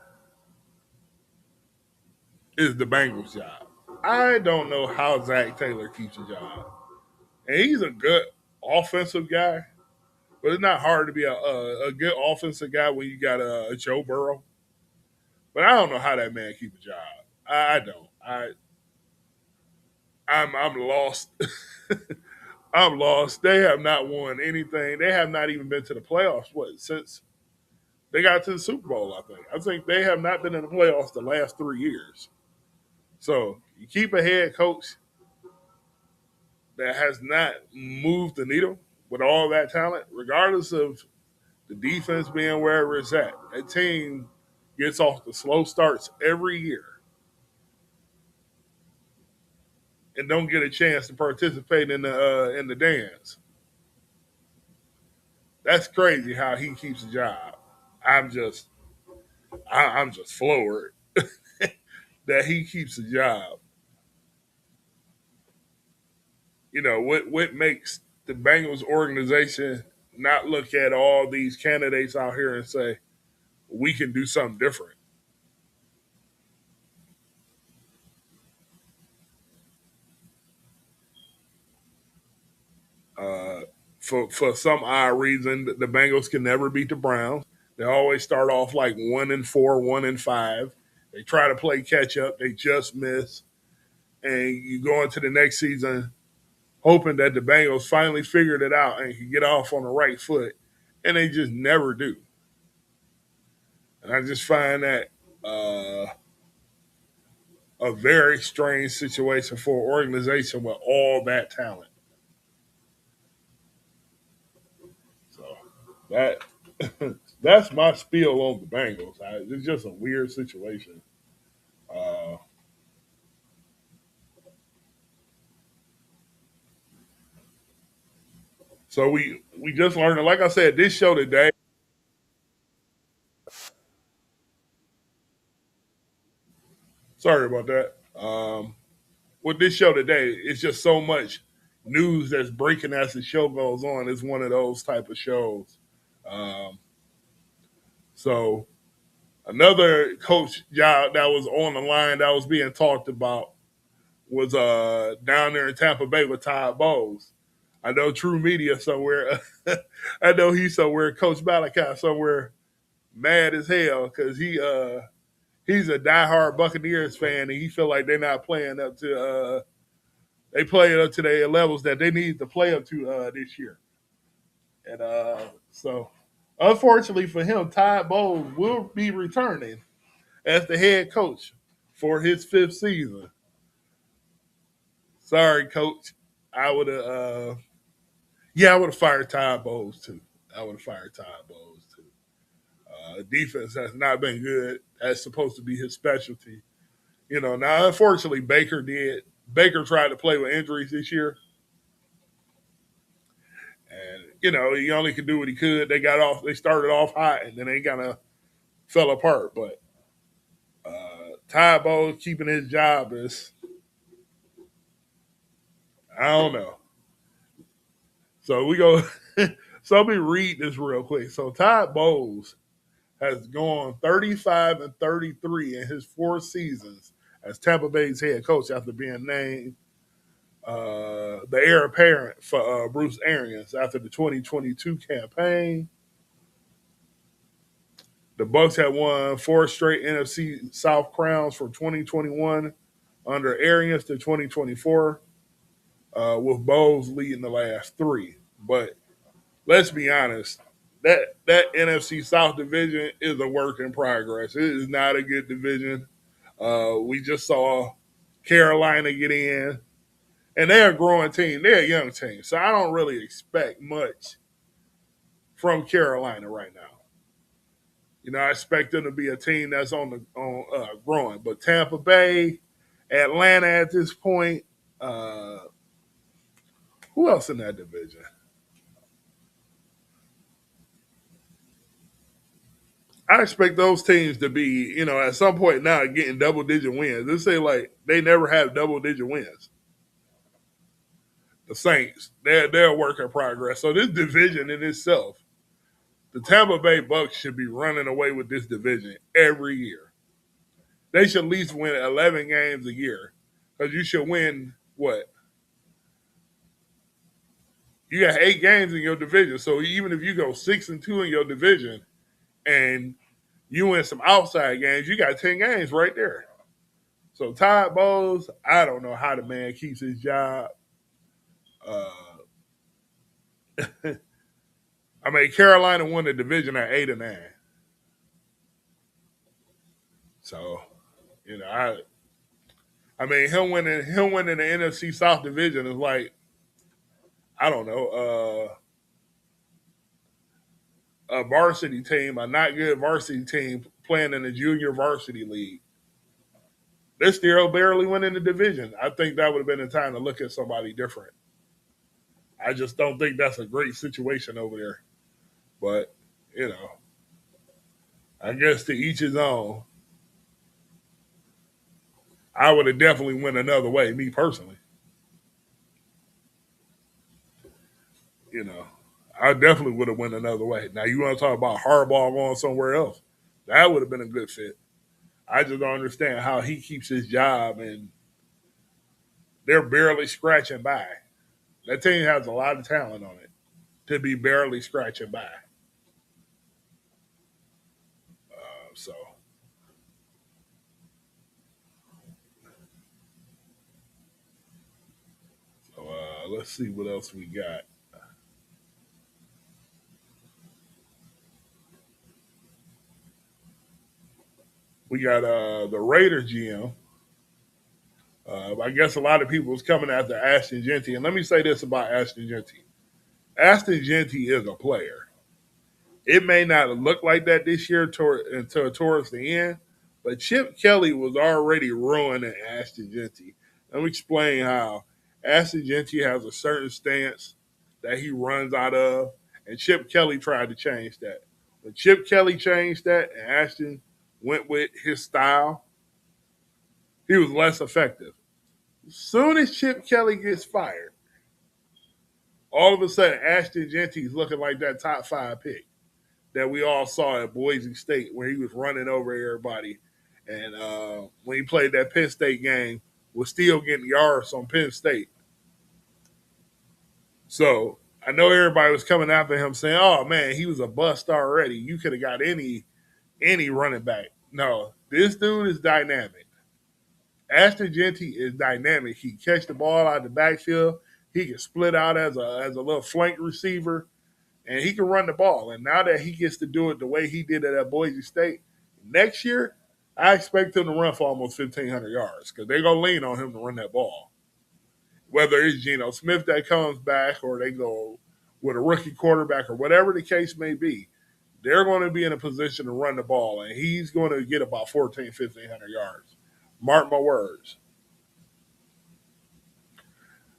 is the Bengals job. I don't know how Zach Taylor keeps a job, and he's a good offensive guy. But it's not hard to be a good offensive guy when you got a Joe Burrow. But I don't know how that man keep a job. I don't. I'm lost. I'm lost. They have not won anything. They have not even been to the playoffs. What since they got to the Super Bowl? I think they have not been in the playoffs the last 3 years. So you keep a head coach that has not moved the needle with all that talent, regardless of the defense being wherever it's at. That team gets off the slow starts every year and don't get a chance to participate in the dance. That's crazy how he keeps a job. I'm just I'm just floored that he keeps a job. What makes the Bengals organization not look at all these candidates out here and say we can do something different? Uh, for some odd reason, the Bengals can never beat the Browns. They always start off like 1-4, 1-5. They try to play catch up. They just miss, and you go into the next season hoping that the Bengals finally figured it out and can get off on the right foot, and they just never do. And I just find that a very strange situation for an organization with all that talent. So that that's my spiel on the Bengals. It's just a weird situation. Uh, so we just learned, like I said, this show today. Sorry about that. With this show today, it's just so much news that's breaking as the show goes on. It's one of those type of shows. Um, so another coach job that was on the line that was being talked about was down there in Tampa Bay with Todd Bowles. I know True Media somewhere. I know he's somewhere. Coach Malachi somewhere mad as hell because he's a diehard Buccaneers fan and he feel like they're not playing up to they play up to the levels that they need to play up to this year. And so, unfortunately for him, Todd Bowles will be returning as the head coach for his fifth season. Sorry, coach. I would have, yeah, I would have fired Todd Bowles too. I would have fired Todd Bowles too. Defense has not been good. That's supposed to be his specialty. Now unfortunately Baker did. Baker tried to play with injuries this year, and he only could do what he could. They got off. They started off hot, and then they kind of fell apart. But Ty Bowles keeping his job is I don't know. So we go. So let me read this real quick. So Ty Bowles has gone 35-33 in his 4 seasons as Tampa Bay's head coach after being named the heir apparent for Bruce Arians after the 2022 campaign. The Bucks had won 4 straight NFC South crowns from 2021 under Arians to 2024, with Bowles leading the last 3. But let's be honest. That NFC South division is a work in progress. It is not a good division. We just saw Carolina get in, and they're a growing team. They're a young team, so I don't really expect much from Carolina right now. I expect them to be a team that's on growing. But Tampa Bay, Atlanta at this point, uh, who else in that division? I expect those teams to be, at some point now getting double digit wins. Let's say like they never have double digit wins. The Saints, they're a work in progress. So this division in itself, the Tampa Bay Bucks should be running away with this division every year. They should at least win 11 games a year because you should win what? You got 8 games in your division. So even if you go 6-2 in your division and you win some outside games, you got 10 games right there. So Todd Bowles, I don't know how the man keeps his job. Uh, I mean, Carolina won the division at 8-9. So, you know, I mean, him winning the NFC South division is like, I don't know, a varsity team, a not good varsity team playing in the junior varsity league. They're still barely winning the division. I think that would have been the time to look at somebody different. I just don't think that's a great situation over there. But, you know, I guess to each his own. I would have definitely went another way, me personally. You know, I definitely would have went another way. Now, you want to talk about Harbaugh going somewhere else? That would have been a good fit. I just don't understand how he keeps his job and they're barely scratching by. That team has a lot of talent on it to be barely scratching by. So let's see what else we got. We got the Raiders GM. I guess a lot of people was coming after Ashton Genty. And let me say this about Ashton Genty. Ashton Genty is a player. It may not look like that this year until towards the end, but Chip Kelly was already ruining Ashton Genty. Let me explain how. Ashton Genty has a certain stance that he runs out of, and Chip Kelly tried to change that. When Chip Kelly changed that and Ashton went with his style, he was less effective. As soon as Chip Kelly gets fired, all of a sudden Ashton Genty's looking like that top 5 pick that we all saw at Boise State, where he was running over everybody, and when he played that Penn State game, was still getting yards on Penn State. So I know everybody was coming after him saying, "Oh man, he was a bust already. You could have got any running back." No, this dude is dynamic. Ashton Genty is dynamic. He can catch the ball out of the backfield. He can split out as a little flank receiver, and he can run the ball. And now that he gets to do it the way he did it at Boise State, next year I expect him to run for almost 1,500 yards because they're gonna lean on him to run that ball. Whether it's Geno Smith that comes back or they go with a rookie quarterback or whatever the case may be, they're going to be in a position to run the ball, and he's going to get about 14, 1,500 yards. Mark my words.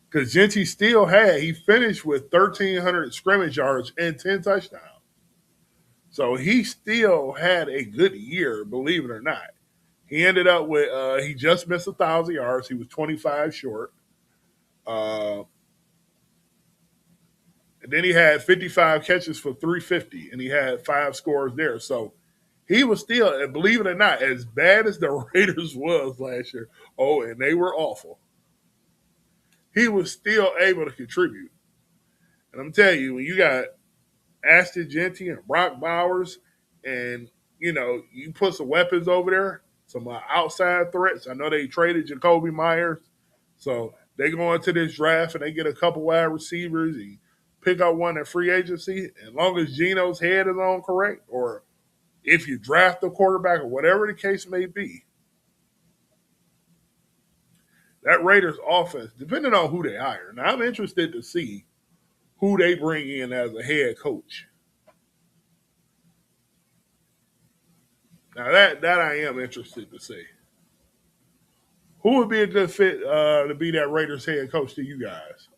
Because Genty he finished with 1,300 scrimmage yards and 10 touchdowns. So he still had a good year, believe it or not. He ended up with, he just missed 1,000 yards. He was 25 short. Uh, and then he had 55 catches for 350, and he had 5 scores there. So he was still, and believe it or not, as bad as the Raiders was last year. Oh, and they were awful. He was still able to contribute. And I'm telling you, when you got Ashton Genty and Brock Bowers, and you put some weapons over there, some outside threats. I know they traded Jacoby Myers, so they go into this draft and they get a couple wide receivers. And pick up one at free agency, as long as Geno's head is on correct, or if you draft a quarterback or whatever the case may be, that Raiders offense, depending on who they hire. Now, I'm interested to see who they bring in as a head coach. Now, that I am interested to see. Who would be a good fit to be that Raiders head coach to you guys?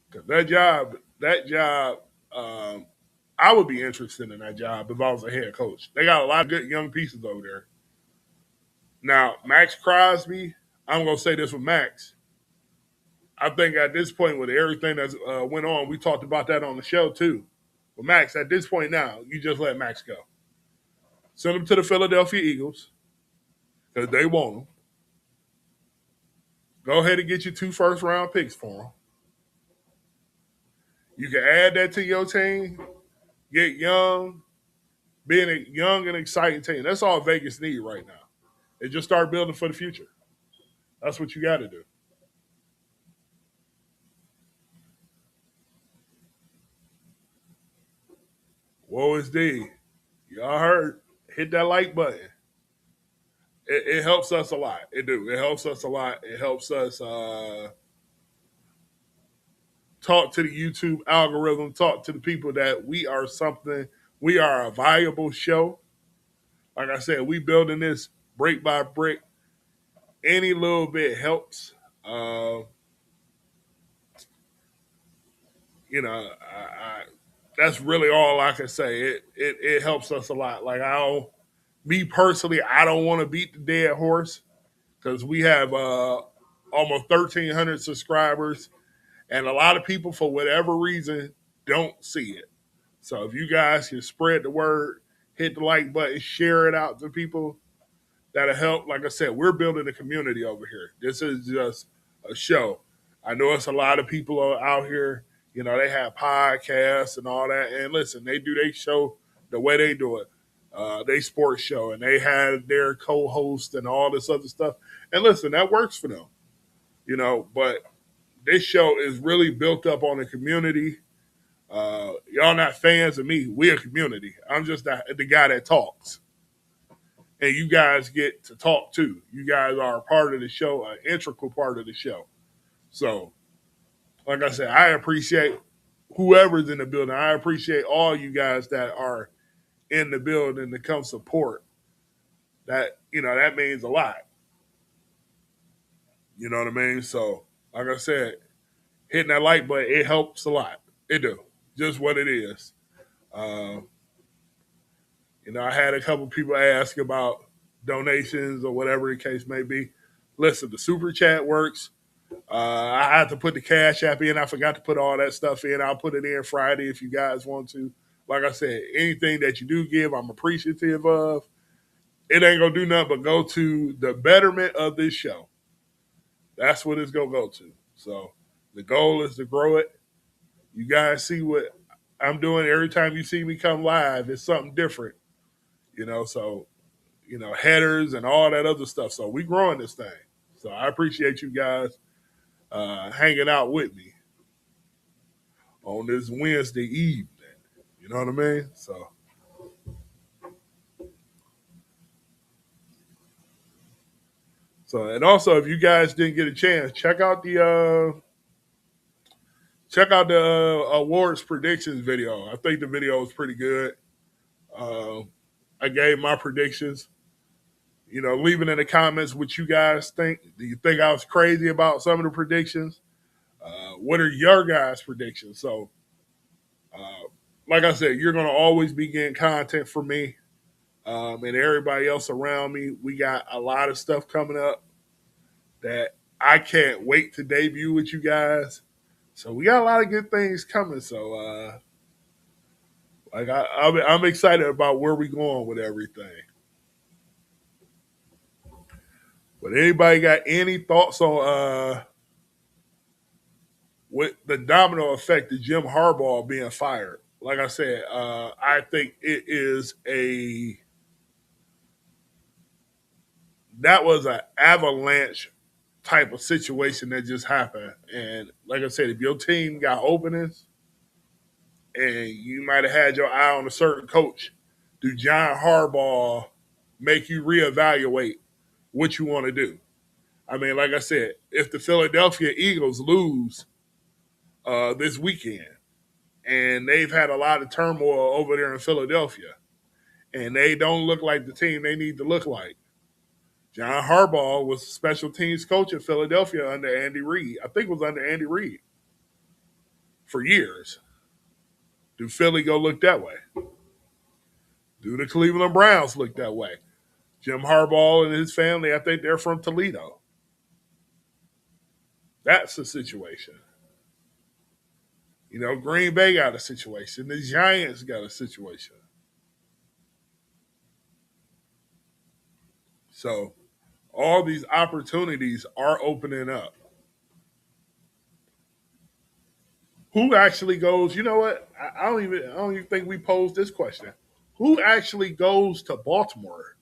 Because that job, um, I would be interested in that job if I was a head coach. They got a lot of good young pieces over there. Now, Max Crosby, I'm going to say this with Max. I think at this point, with everything that went on, we talked about that on the show too. But Max, at this point now, you just let Max go. Send him to the Philadelphia Eagles because they want him. Go ahead and get your 2 first-round picks for him. You can add that to your team. Get young, being a young and exciting team. That's all Vegas need right now. And just start building for the future. That's what you got to do. Woe is thee. Y'all heard. Hit that like button. It helps us a lot. It do. It helps us a lot. It helps us talk to the YouTube algorithm, talk to the people that we are something. We are a viable show. Like I said, we building this brick by brick. Any little bit helps. That's really all I can say. It helps us a lot. Like me personally, I don't want to beat the dead horse because we have almost 1,300 subscribers, and a lot of people, for whatever reason, don't see it. So if you guys can spread the word, hit the like button, share it out to people, that'll help. Like I said, we're building a community over here. This is just a show. I know it's a lot of people out here. They have podcasts and all that. And listen, they do their show the way they do it. They sports show, and they have their co-host and all this other stuff. And listen, that works for them. But this show is really built up on the community. Y'all not fans of me. We're a community. I'm just the guy that talks. And you guys get to talk too. You guys are a part of the show, an integral part of the show. So, like I said, I appreciate whoever's in the building. I appreciate all you guys that are in the building to come support. That means a lot. You know what I mean? So, like I said, hitting that like button, it helps a lot. It do. Just what it is. Um, I had a couple people ask about donations or whatever the case may be. Listen, the super chat works. I had to put the Cash App in. I forgot to put all that stuff in. I'll put it in Friday if you guys want to. Like I said, anything that you do give, I'm appreciative of. It ain't going to do nothing but go to the betterment of this show. That's what it's going to go to. So the goal is to grow it. You guys see what I'm doing every time you see me come live. It's something different. So, headers and all that other stuff. So we growing this thing. So I appreciate you guys hanging out with me on this Wednesday evening. You know what I mean? So and also if you guys didn't get a chance, check out the awards predictions video. I think the video was pretty good. Uh, I gave my predictions. Leave it in the comments what you guys think. Do you think I was crazy about some of the predictions? What are your guys' predictions? So, uh, like I said, you're going to always be getting content from me and everybody else around me. We got a lot of stuff coming up that I can't wait to debut with you guys. So we got a lot of good things coming. So, I'm excited about where we going with everything. But anybody got any thoughts on with the domino effect of Jim Harbaugh being fired? Like I said, I think it is a that was an avalanche type of situation that just happened. And like I said, if your team got openings and you might have had your eye on a certain coach, do John Harbaugh make you reevaluate what you want to do? I mean, like I said, if the Philadelphia Eagles lose this weekend, and they've had a lot of turmoil over there in Philadelphia, and they don't look like the team they need to look like. John Harbaugh was special teams coach in Philadelphia under Andy Reid. I think it was under Andy Reid for years. Do Philly go look that way? Do the Cleveland Browns look that way? Jim Harbaugh and his family, I think they're from Toledo. That's the situation. You know, Green Bay got a situation. The Giants got a situation. So all these opportunities are opening up. Who actually goes? You know what? I don't even think we posed this question. Who actually goes to Baltimore?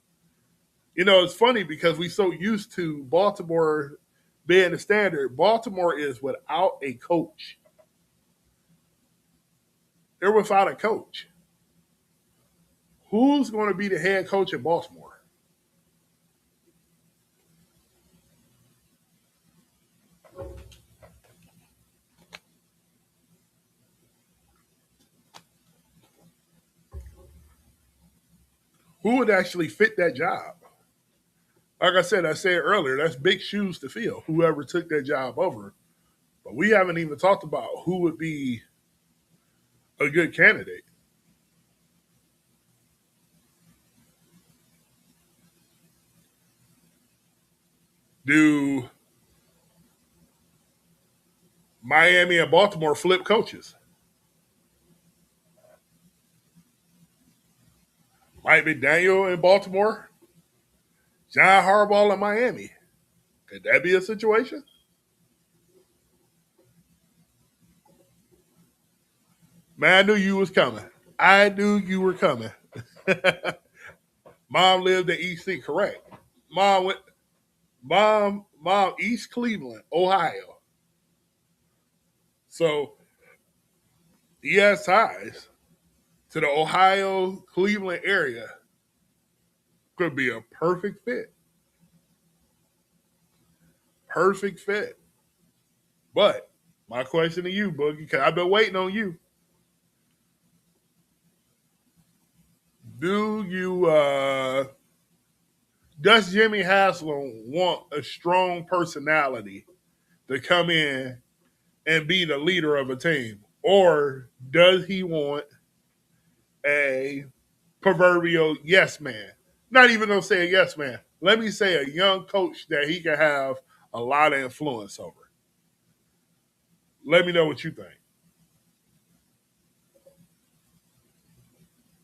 You know, it's funny because we so used to Baltimore being the standard. Baltimore is without a coach. They're without a coach. Who's going to be the head coach in Baltimore? Who would actually fit that job? Like I said earlier, that's big shoes to fill. Whoever took that job over, but we haven't even talked about who would be a good candidate. Do Miami and Baltimore flip coaches? Mike McDaniel in Baltimore, John Harbaugh in Miami. Could that be a situation? Man, I knew you was coming. I knew you were coming. Mom lived in EC, correct? Mom went. Mom, East Cleveland, Ohio. So he has ties to the Ohio Cleveland area. Could be a perfect fit. Perfect fit. But my question to you, Boogie, because I've been waiting on you. Do you does Jimmy Haslam want a strong personality to come in and be the leader of a team? Or does he want a proverbial yes man? Not even gonna say a yes man. Let me say a young coach that he can have a lot of influence over. Let me know what you think.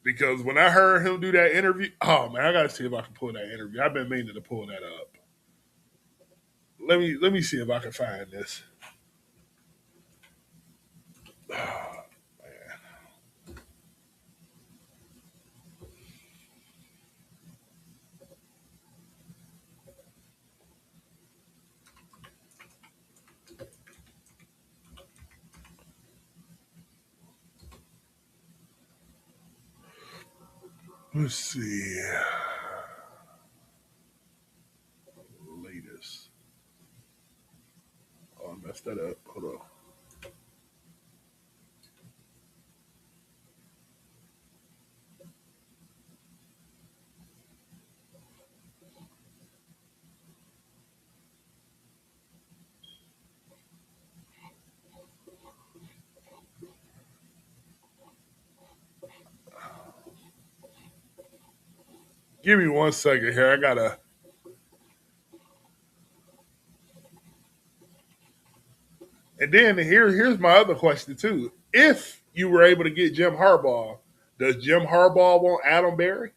Because when I heard him do that interview, oh man, I gotta see if I can pull that interview. I've been meaning to pull that up. Let me see if I can find this. Let's see. Latest. Oh, I messed that up. Hold on. Give me 1 second here. I gotta. And then here's my other question too. If you were able to get Jim Harbaugh, does Jim Harbaugh want Adam Berry?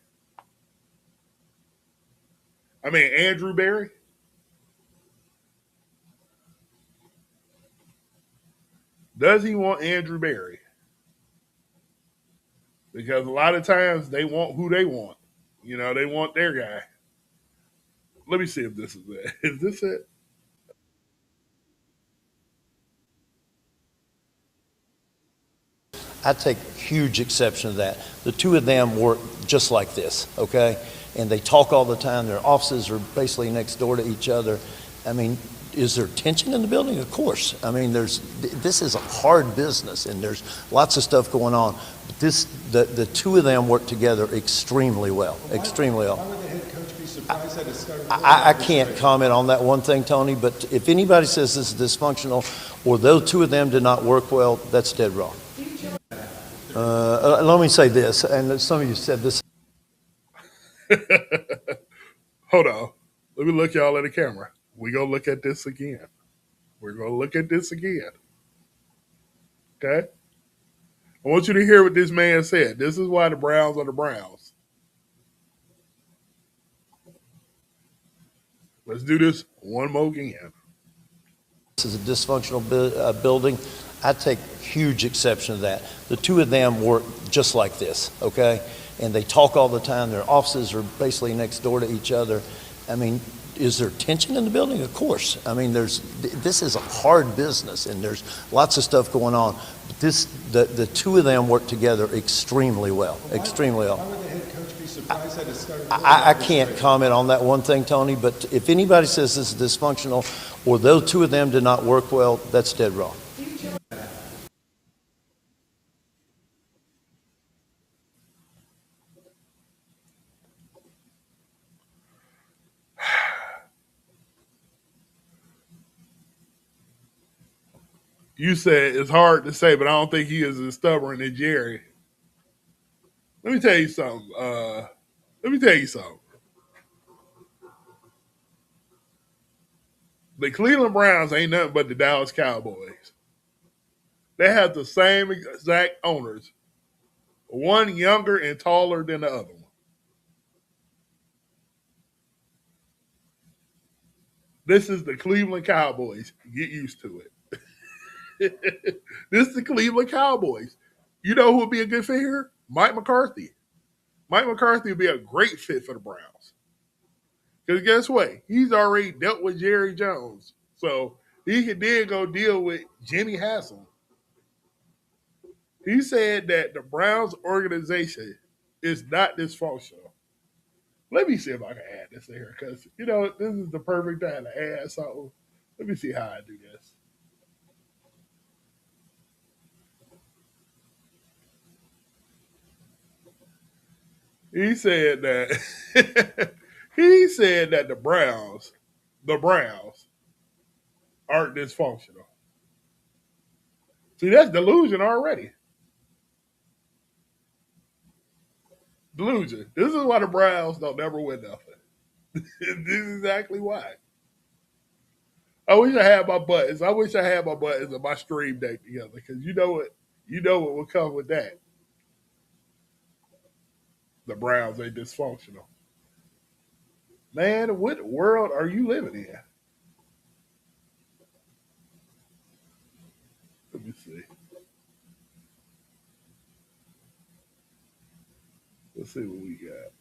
I mean Andrew Berry? Does he want Andrew Berry? Because a lot of times they want who they want. You know, they want their guy. Let me see if this is it. Is this it? I take huge exception to that. The two of them work just like this, okay? And they talk all the time. Their offices are basically next door to each other. I mean, is there tension in the building? Of course. I mean, this is a hard business, and there's lots of stuff going on. But the two of them work together extremely well, extremely well. Why would the head coach be surprised that it started? I can't comment on that one thing, Tony, but if anybody says this is dysfunctional or those two of them did not work well, that's dead wrong. Let me say this, and some of you said this. Hold on. Let me look y'all at the camera. We're going to look at this again. We're going to look at this again. Okay? I want you to hear what this man said. This is why the Browns are the Browns. Let's do this one more again. This is a dysfunctional building. I take huge exception to that. The two of them work just like this, okay? And they talk all the time. Their offices are basically next door to each other. I mean, is there tension in the building? Of course. I mean, this is a hard business, and there's lots of stuff going on. But the two of them work together extremely well, extremely well. Why would the head coach be surprised that it started? I can't comment on that one thing, Tony, but if anybody says this is dysfunctional or those two of them did not work well, that's dead wrong. You said it's hard to say, but I don't think he is as stubborn as Jerry. Let me tell you something. Let me tell you something. The Cleveland Browns ain't nothing but the Dallas Cowboys. They have the same exact owners, one younger and taller than the other one. This is the Cleveland Cowboys. Get used to it. This is the Cleveland Cowboys. You know who would be a good fit here? Mike McCarthy. Mike McCarthy would be a great fit for the Browns. Because guess what? He's already dealt with Jerry Jones. So he could then go deal with Jimmy Haslam. He said that the Browns organization is not dysfunctional. Let me see if I can add this in here because, this is the perfect time to add something. Let me see how I do this. He said that he said that the Browns aren't dysfunctional. See, that's delusion already. Delusion. This is why the Browns don't never win nothing. This is exactly why. I wish I had my buttons. I wish I had my buttons and my stream deck together because you know what will come with that. The Browns ain't dysfunctional. Man, what world are you living in? Let me see. Let's see what we got.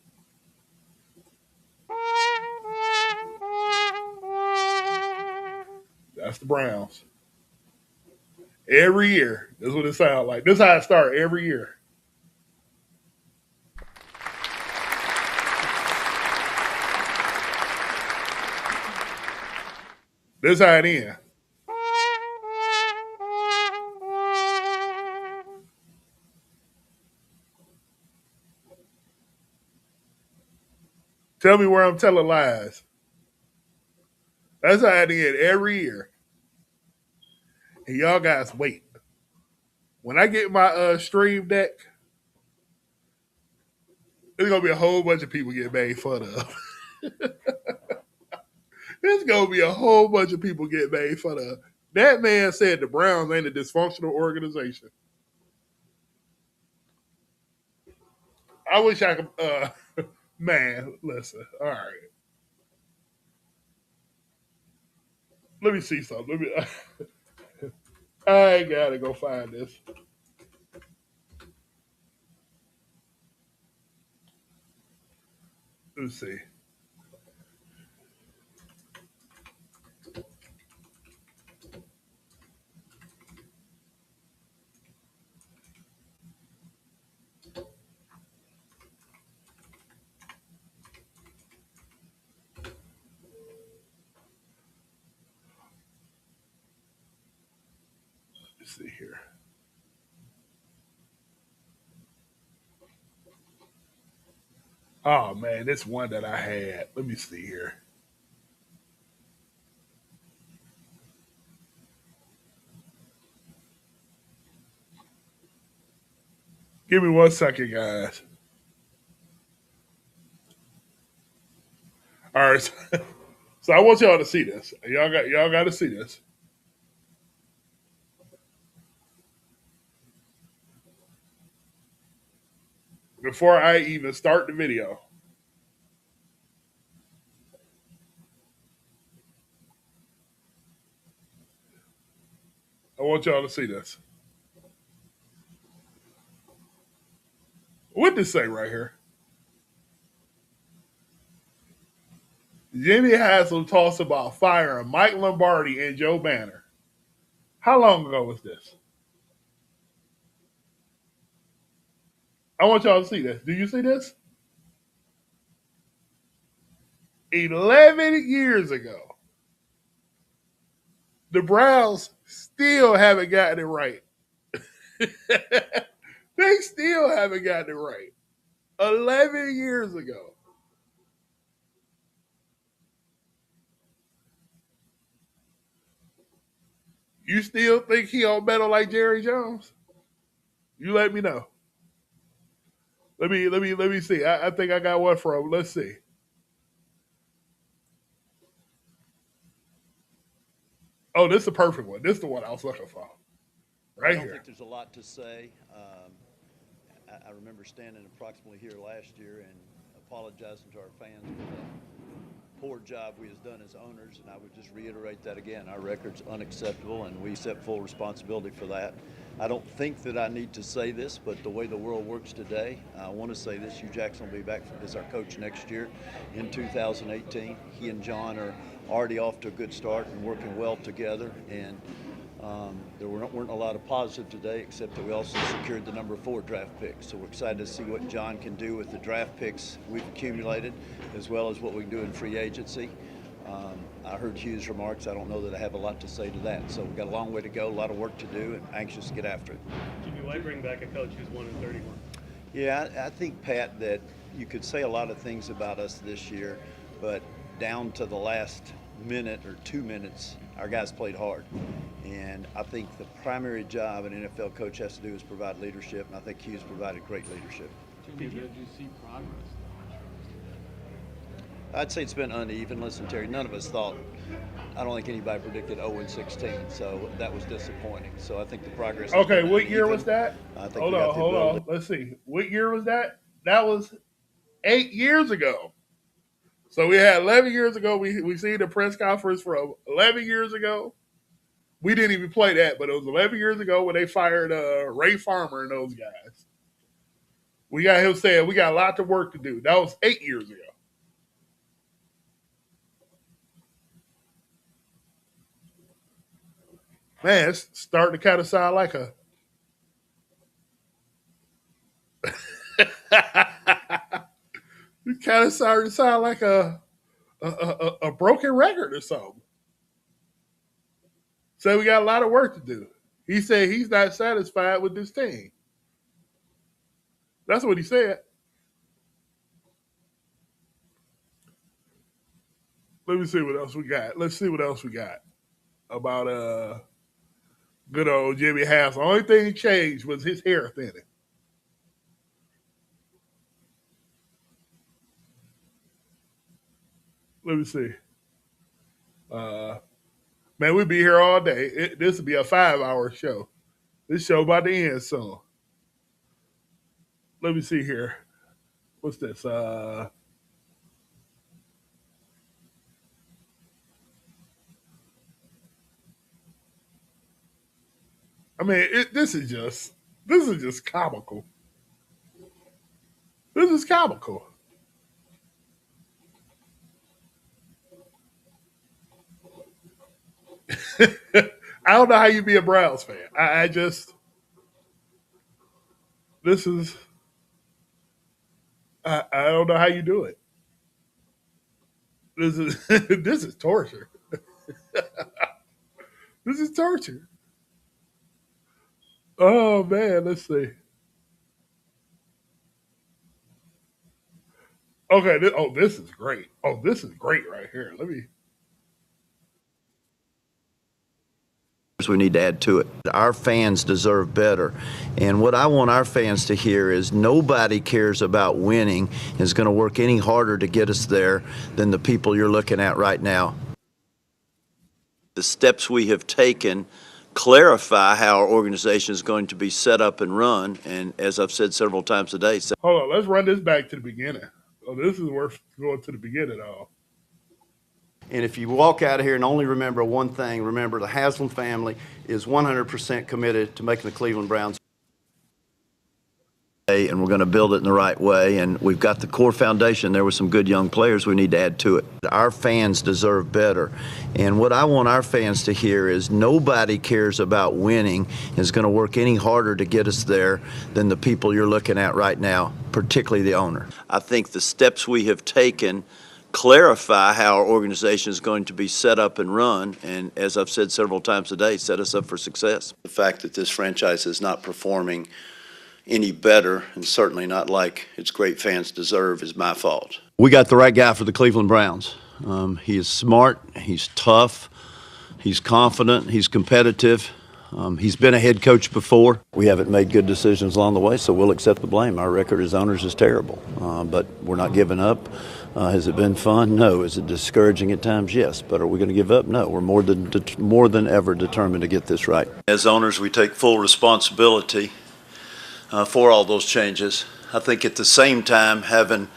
That's the Browns. Every year. This is what it sounds like. This is how it starts every year. This is how it ends. Tell me where I'm telling lies. That's how it ends every year. And y'all guys wait. When I get my stream deck, there's gonna be a whole bunch of people get made fun of. There's gonna be a whole bunch of people get made fun of. That man said the Browns ain't a dysfunctional organization. I wish I could. Man, listen. All right, let me see something. Let me. I gotta go find this. Let's see. see here. Oh man, this one that I had. Let me see here. Give me 1 second, guys. All right. So I want y'all to see this. Y'all got to see this. Before I even start the video. I want y'all to see this. What did this say right here? Jimmy Haslam talks about firing Mike Lombardi and Joe Banner. How long ago was this? I want y'all to see this. Do you see this? 11 years ago. The Browns still haven't gotten it right. They still haven't gotten it right. 11 years ago. You still think he on metal like Jerry Jones? You let me know. Let me see. I think I got one from him. Let's see. Oh, this is the perfect one. This is the one I was looking for. I Right don't here. think there's a lot to say. I remember standing approximately here last year and apologizing to our fans for the poor job we has done as owners, and I would just reiterate that again. Our record's unacceptable, and we accept full responsibility for that. I don't think that I need to say this, but the way the world works today, I want to say this: Hugh Jackson will be back as our coach next year in 2018. He and John are already off to a good start and working well together, and there weren't a lot of positive today, except that we also secured the number 4 draft pick. So we're excited to see what John can do with the draft picks we've accumulated, as well as what we can do in free agency. I heard Hugh's remarks. I don't know that I have a lot to say to that. So we've got a long way to go, a lot of work to do, and anxious to get after it. Jimmy, why bring back a coach who's 1-31? Yeah, I think, Pat, that you could say a lot of things about us this year, but down to the last minute or 2 minutes, our guys played hard. And I think the primary job an NFL coach has to do is provide leadership, and I think Hugh's provided great leadership. Jimmy, did you see progress? I'd say it's been uneven. Listen, Terry, none of us thought, I don't think anybody predicted 0-16, so that was disappointing. So I think the progress has Okay, been what year uneven. was that? I think Hold we got on, the hold ability. on. Let's see. What year was that? That was 8 years ago. So we had 11 years ago. We seen the press conference from 11 years ago. We didn't even play that, but it was 11 years ago when they fired Ray Farmer and those guys. We got him saying we got a lot of work to do. That was 8 years ago. Man, it's starting to kind of sound like a. It kind of starting to sound like a broken record or something. So we got a lot of work to do. He said he's not satisfied with this team. That's what he said. Let me see what else we got. Let's see what else we got about good old Jimmy House. The only thing he changed was his hair thinning. Let me see. Uh, man, we'd be here all day. This would be a 5-hour show. This show about to end soon. Let me see here. What's this? I mean, this is just comical. This is comical. I don't know how you be a Browns fan. I just this is I don't know how you do it. This is this is torture. This is torture. Oh man, let's see. Okay, this is great. Oh, this is great right here. Let me. We need to add to it. Our fans deserve better. And what I want our fans to hear is nobody cares about winning, is going to work any harder to get us there than the people you're looking at right now. The steps we have taken clarify how our organization is going to be set up and run. And as I've said several times today, Hold on, let's run this back to the beginning. Oh, this is worth going to the beginning of. and if you walk out of here and only remember one thing, remember the Haslam family is 100% committed to making the Cleveland Browns. And we're going to build it in the right way. And we've got the core foundation. There were some good young players we need to add to it. Our fans deserve better. And what I want our fans to hear is nobody cares about winning, is going to work any harder to get us there than the people you're looking at right now, particularly the owner. I think the steps we have taken clarify how our organization is going to be set up and run, and as I've said several times today, set us up for success. The fact that this franchise is not performing any better, and certainly not like its great fans deserve, is my fault. We got the right guy for the Cleveland Browns. He is smart, he's tough, he's confident, he's competitive. He's been a head coach before. We haven't made good decisions along the way, so we'll accept the blame. Our record as owners is terrible, but we're not giving up. Has it been fun? No. Is it discouraging at times? Yes. But are we going to give up? No. We're more than ever determined to get this right. As owners, we take full responsibility for all those changes. I think at the same time, having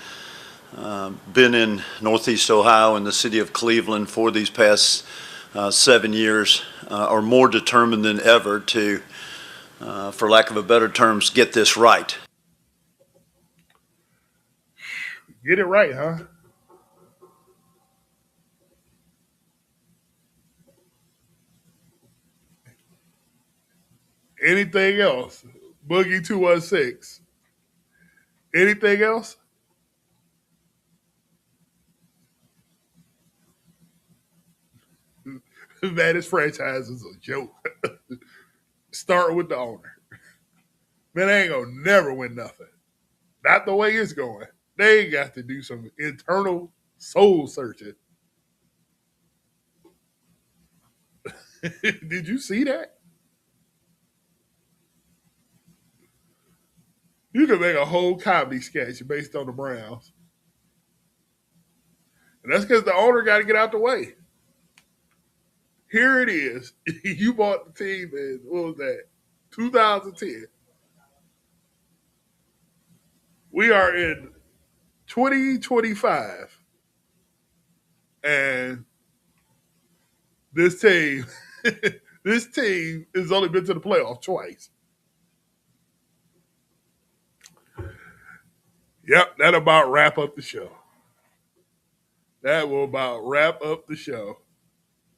been in Northeast Ohio and the city of Cleveland for these past 7 years, are more determined than ever to, for lack of a better terms, get this right. Get it right, huh? Anything else? Boogie 216. Anything else? Man, this franchise is a joke. Start with the owner. Man, they ain't gonna never win nothing. Not the way it's going. They got to do some internal soul searching. Did you see that? You could make a whole comedy sketch based on the Browns. And that's because the owner got to get out the way. Here it is. You bought the team in, what was that, 2010. We are in 2025. And this team, this team has only been to the playoffs twice. Yep, that about wrap up the show. That will about wrap up the show.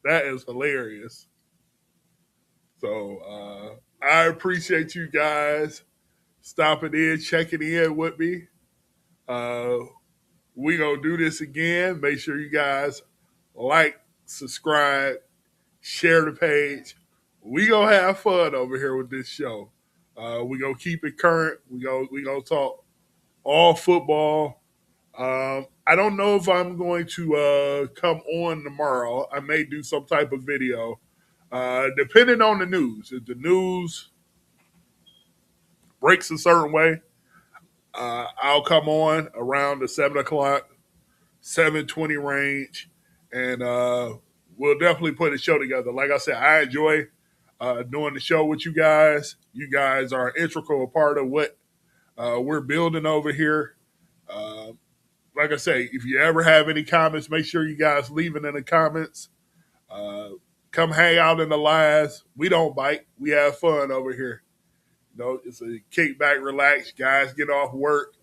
That is hilarious. So I appreciate you guys stopping in, checking in with me. We gonna do this again. Make sure you guys like, subscribe, share the page. We gonna have fun over here with this show. We gonna keep it current. We gonna talk all football. I don't know if I'm going to come on tomorrow. I may do some type of video, depending on the news. If the news breaks a certain way, I'll come on around the 7:00, 7:20 range, and we'll definitely put a show together. Like I said, I enjoy doing the show with you guys. You guys are an integral part of what we're building over here. Like I say, if you ever have any comments, make sure you guys leave it in the comments. Come hang out in the lives. We don't bite. We have fun over here. You know, it's a kick back, relax. Guys get off work.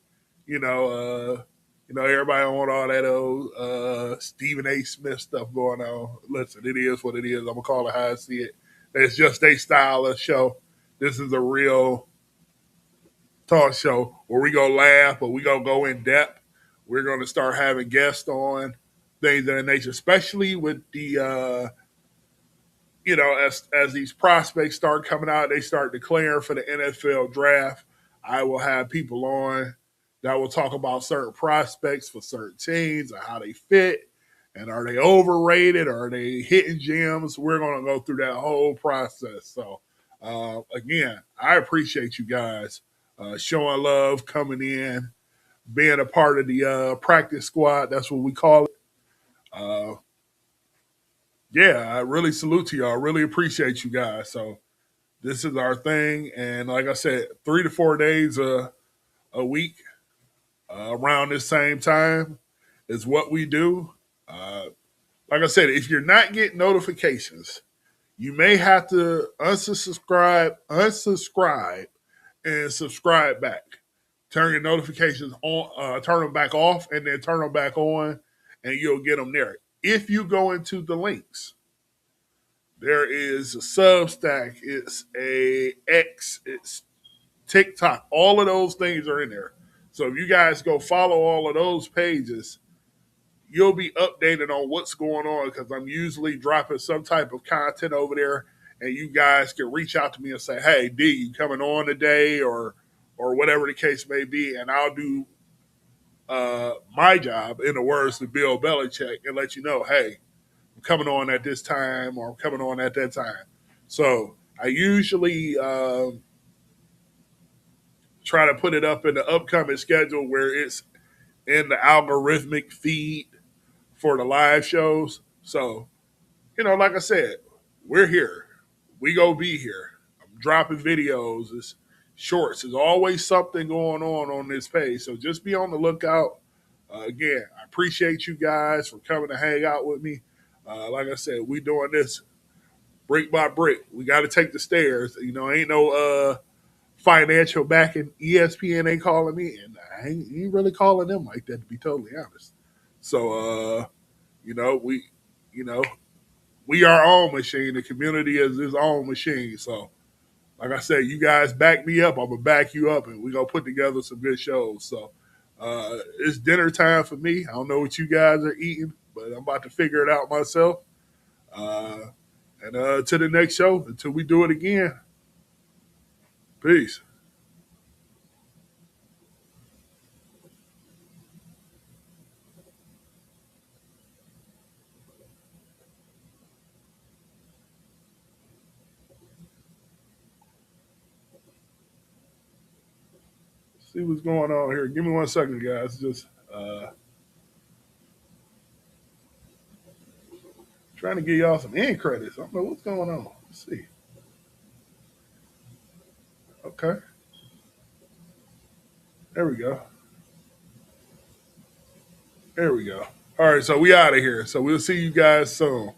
Everybody want all that old Stephen A. Smith stuff going on. Listen, it is what it is. I'm gonna call it how I see it. It's just a style of show. This is a real talk show where we gonna laugh, but we gonna go in depth. We're gonna start having guests on things of that nature, especially with the as these prospects start coming out, they start declaring for the NFL draft. I will have people on that will talk about certain prospects for certain teams and how they fit, and are they overrated, or are they hitting gems. We're going to go through that whole process. So, again, I appreciate you guys showing love, coming in, being a part of the practice squad. That's what we call it. Uh, yeah, I really salute to y'all. I really appreciate you guys. So this is our thing, and like I said, 3 to 4 days a week around this same time is what we do. Uh, like I said, if you're not getting notifications, you may have to unsubscribe, and subscribe back. Turn your notifications on, turn them back off, and then turn them back on, and you'll get them there. If you go into the links, there is a Substack, it's a X, it's TikTok. All of those things are in there. So if you guys go follow all of those pages, you'll be updated on what's going on, because I'm usually dropping some type of content over there, and you guys can reach out to me and say, "Hey, D, you coming on today?" or whatever the case may be, and I'll do my job, in the words of Bill Belichick, and let you know, "Hey, I'm coming on at this time, or I'm coming on at that time." So I usually try to put it up in the upcoming schedule where it's in the algorithmic feed for the live shows. So, like I said, we're here. We go be here. I'm dropping videos. It's shorts. There's always something going on this page. So just be on the lookout. Again, I appreciate you guys for coming to hang out with me. Like I said, we doing this brick by brick. We got to take the stairs. Ain't no financial backing. ESPN ain't calling me, and I ain't really calling them like that, to be totally honest. So, we, you know, we our own machine. The community is his own machine. So, like I said, you guys back me up. I'm gonna back you up, and we gonna put together some good shows. So, it's dinner time for me. I don't know what you guys are eating, but I'm about to figure it out myself. Uh, and to the next show, until we do it again. Peace. See what's going on here. Give me 1 second, guys. Just trying to give y'all some end credits. I don't know what's going on. Let's see. Okay. There we go. There we go. All right, so we out of here. So we'll see you guys soon.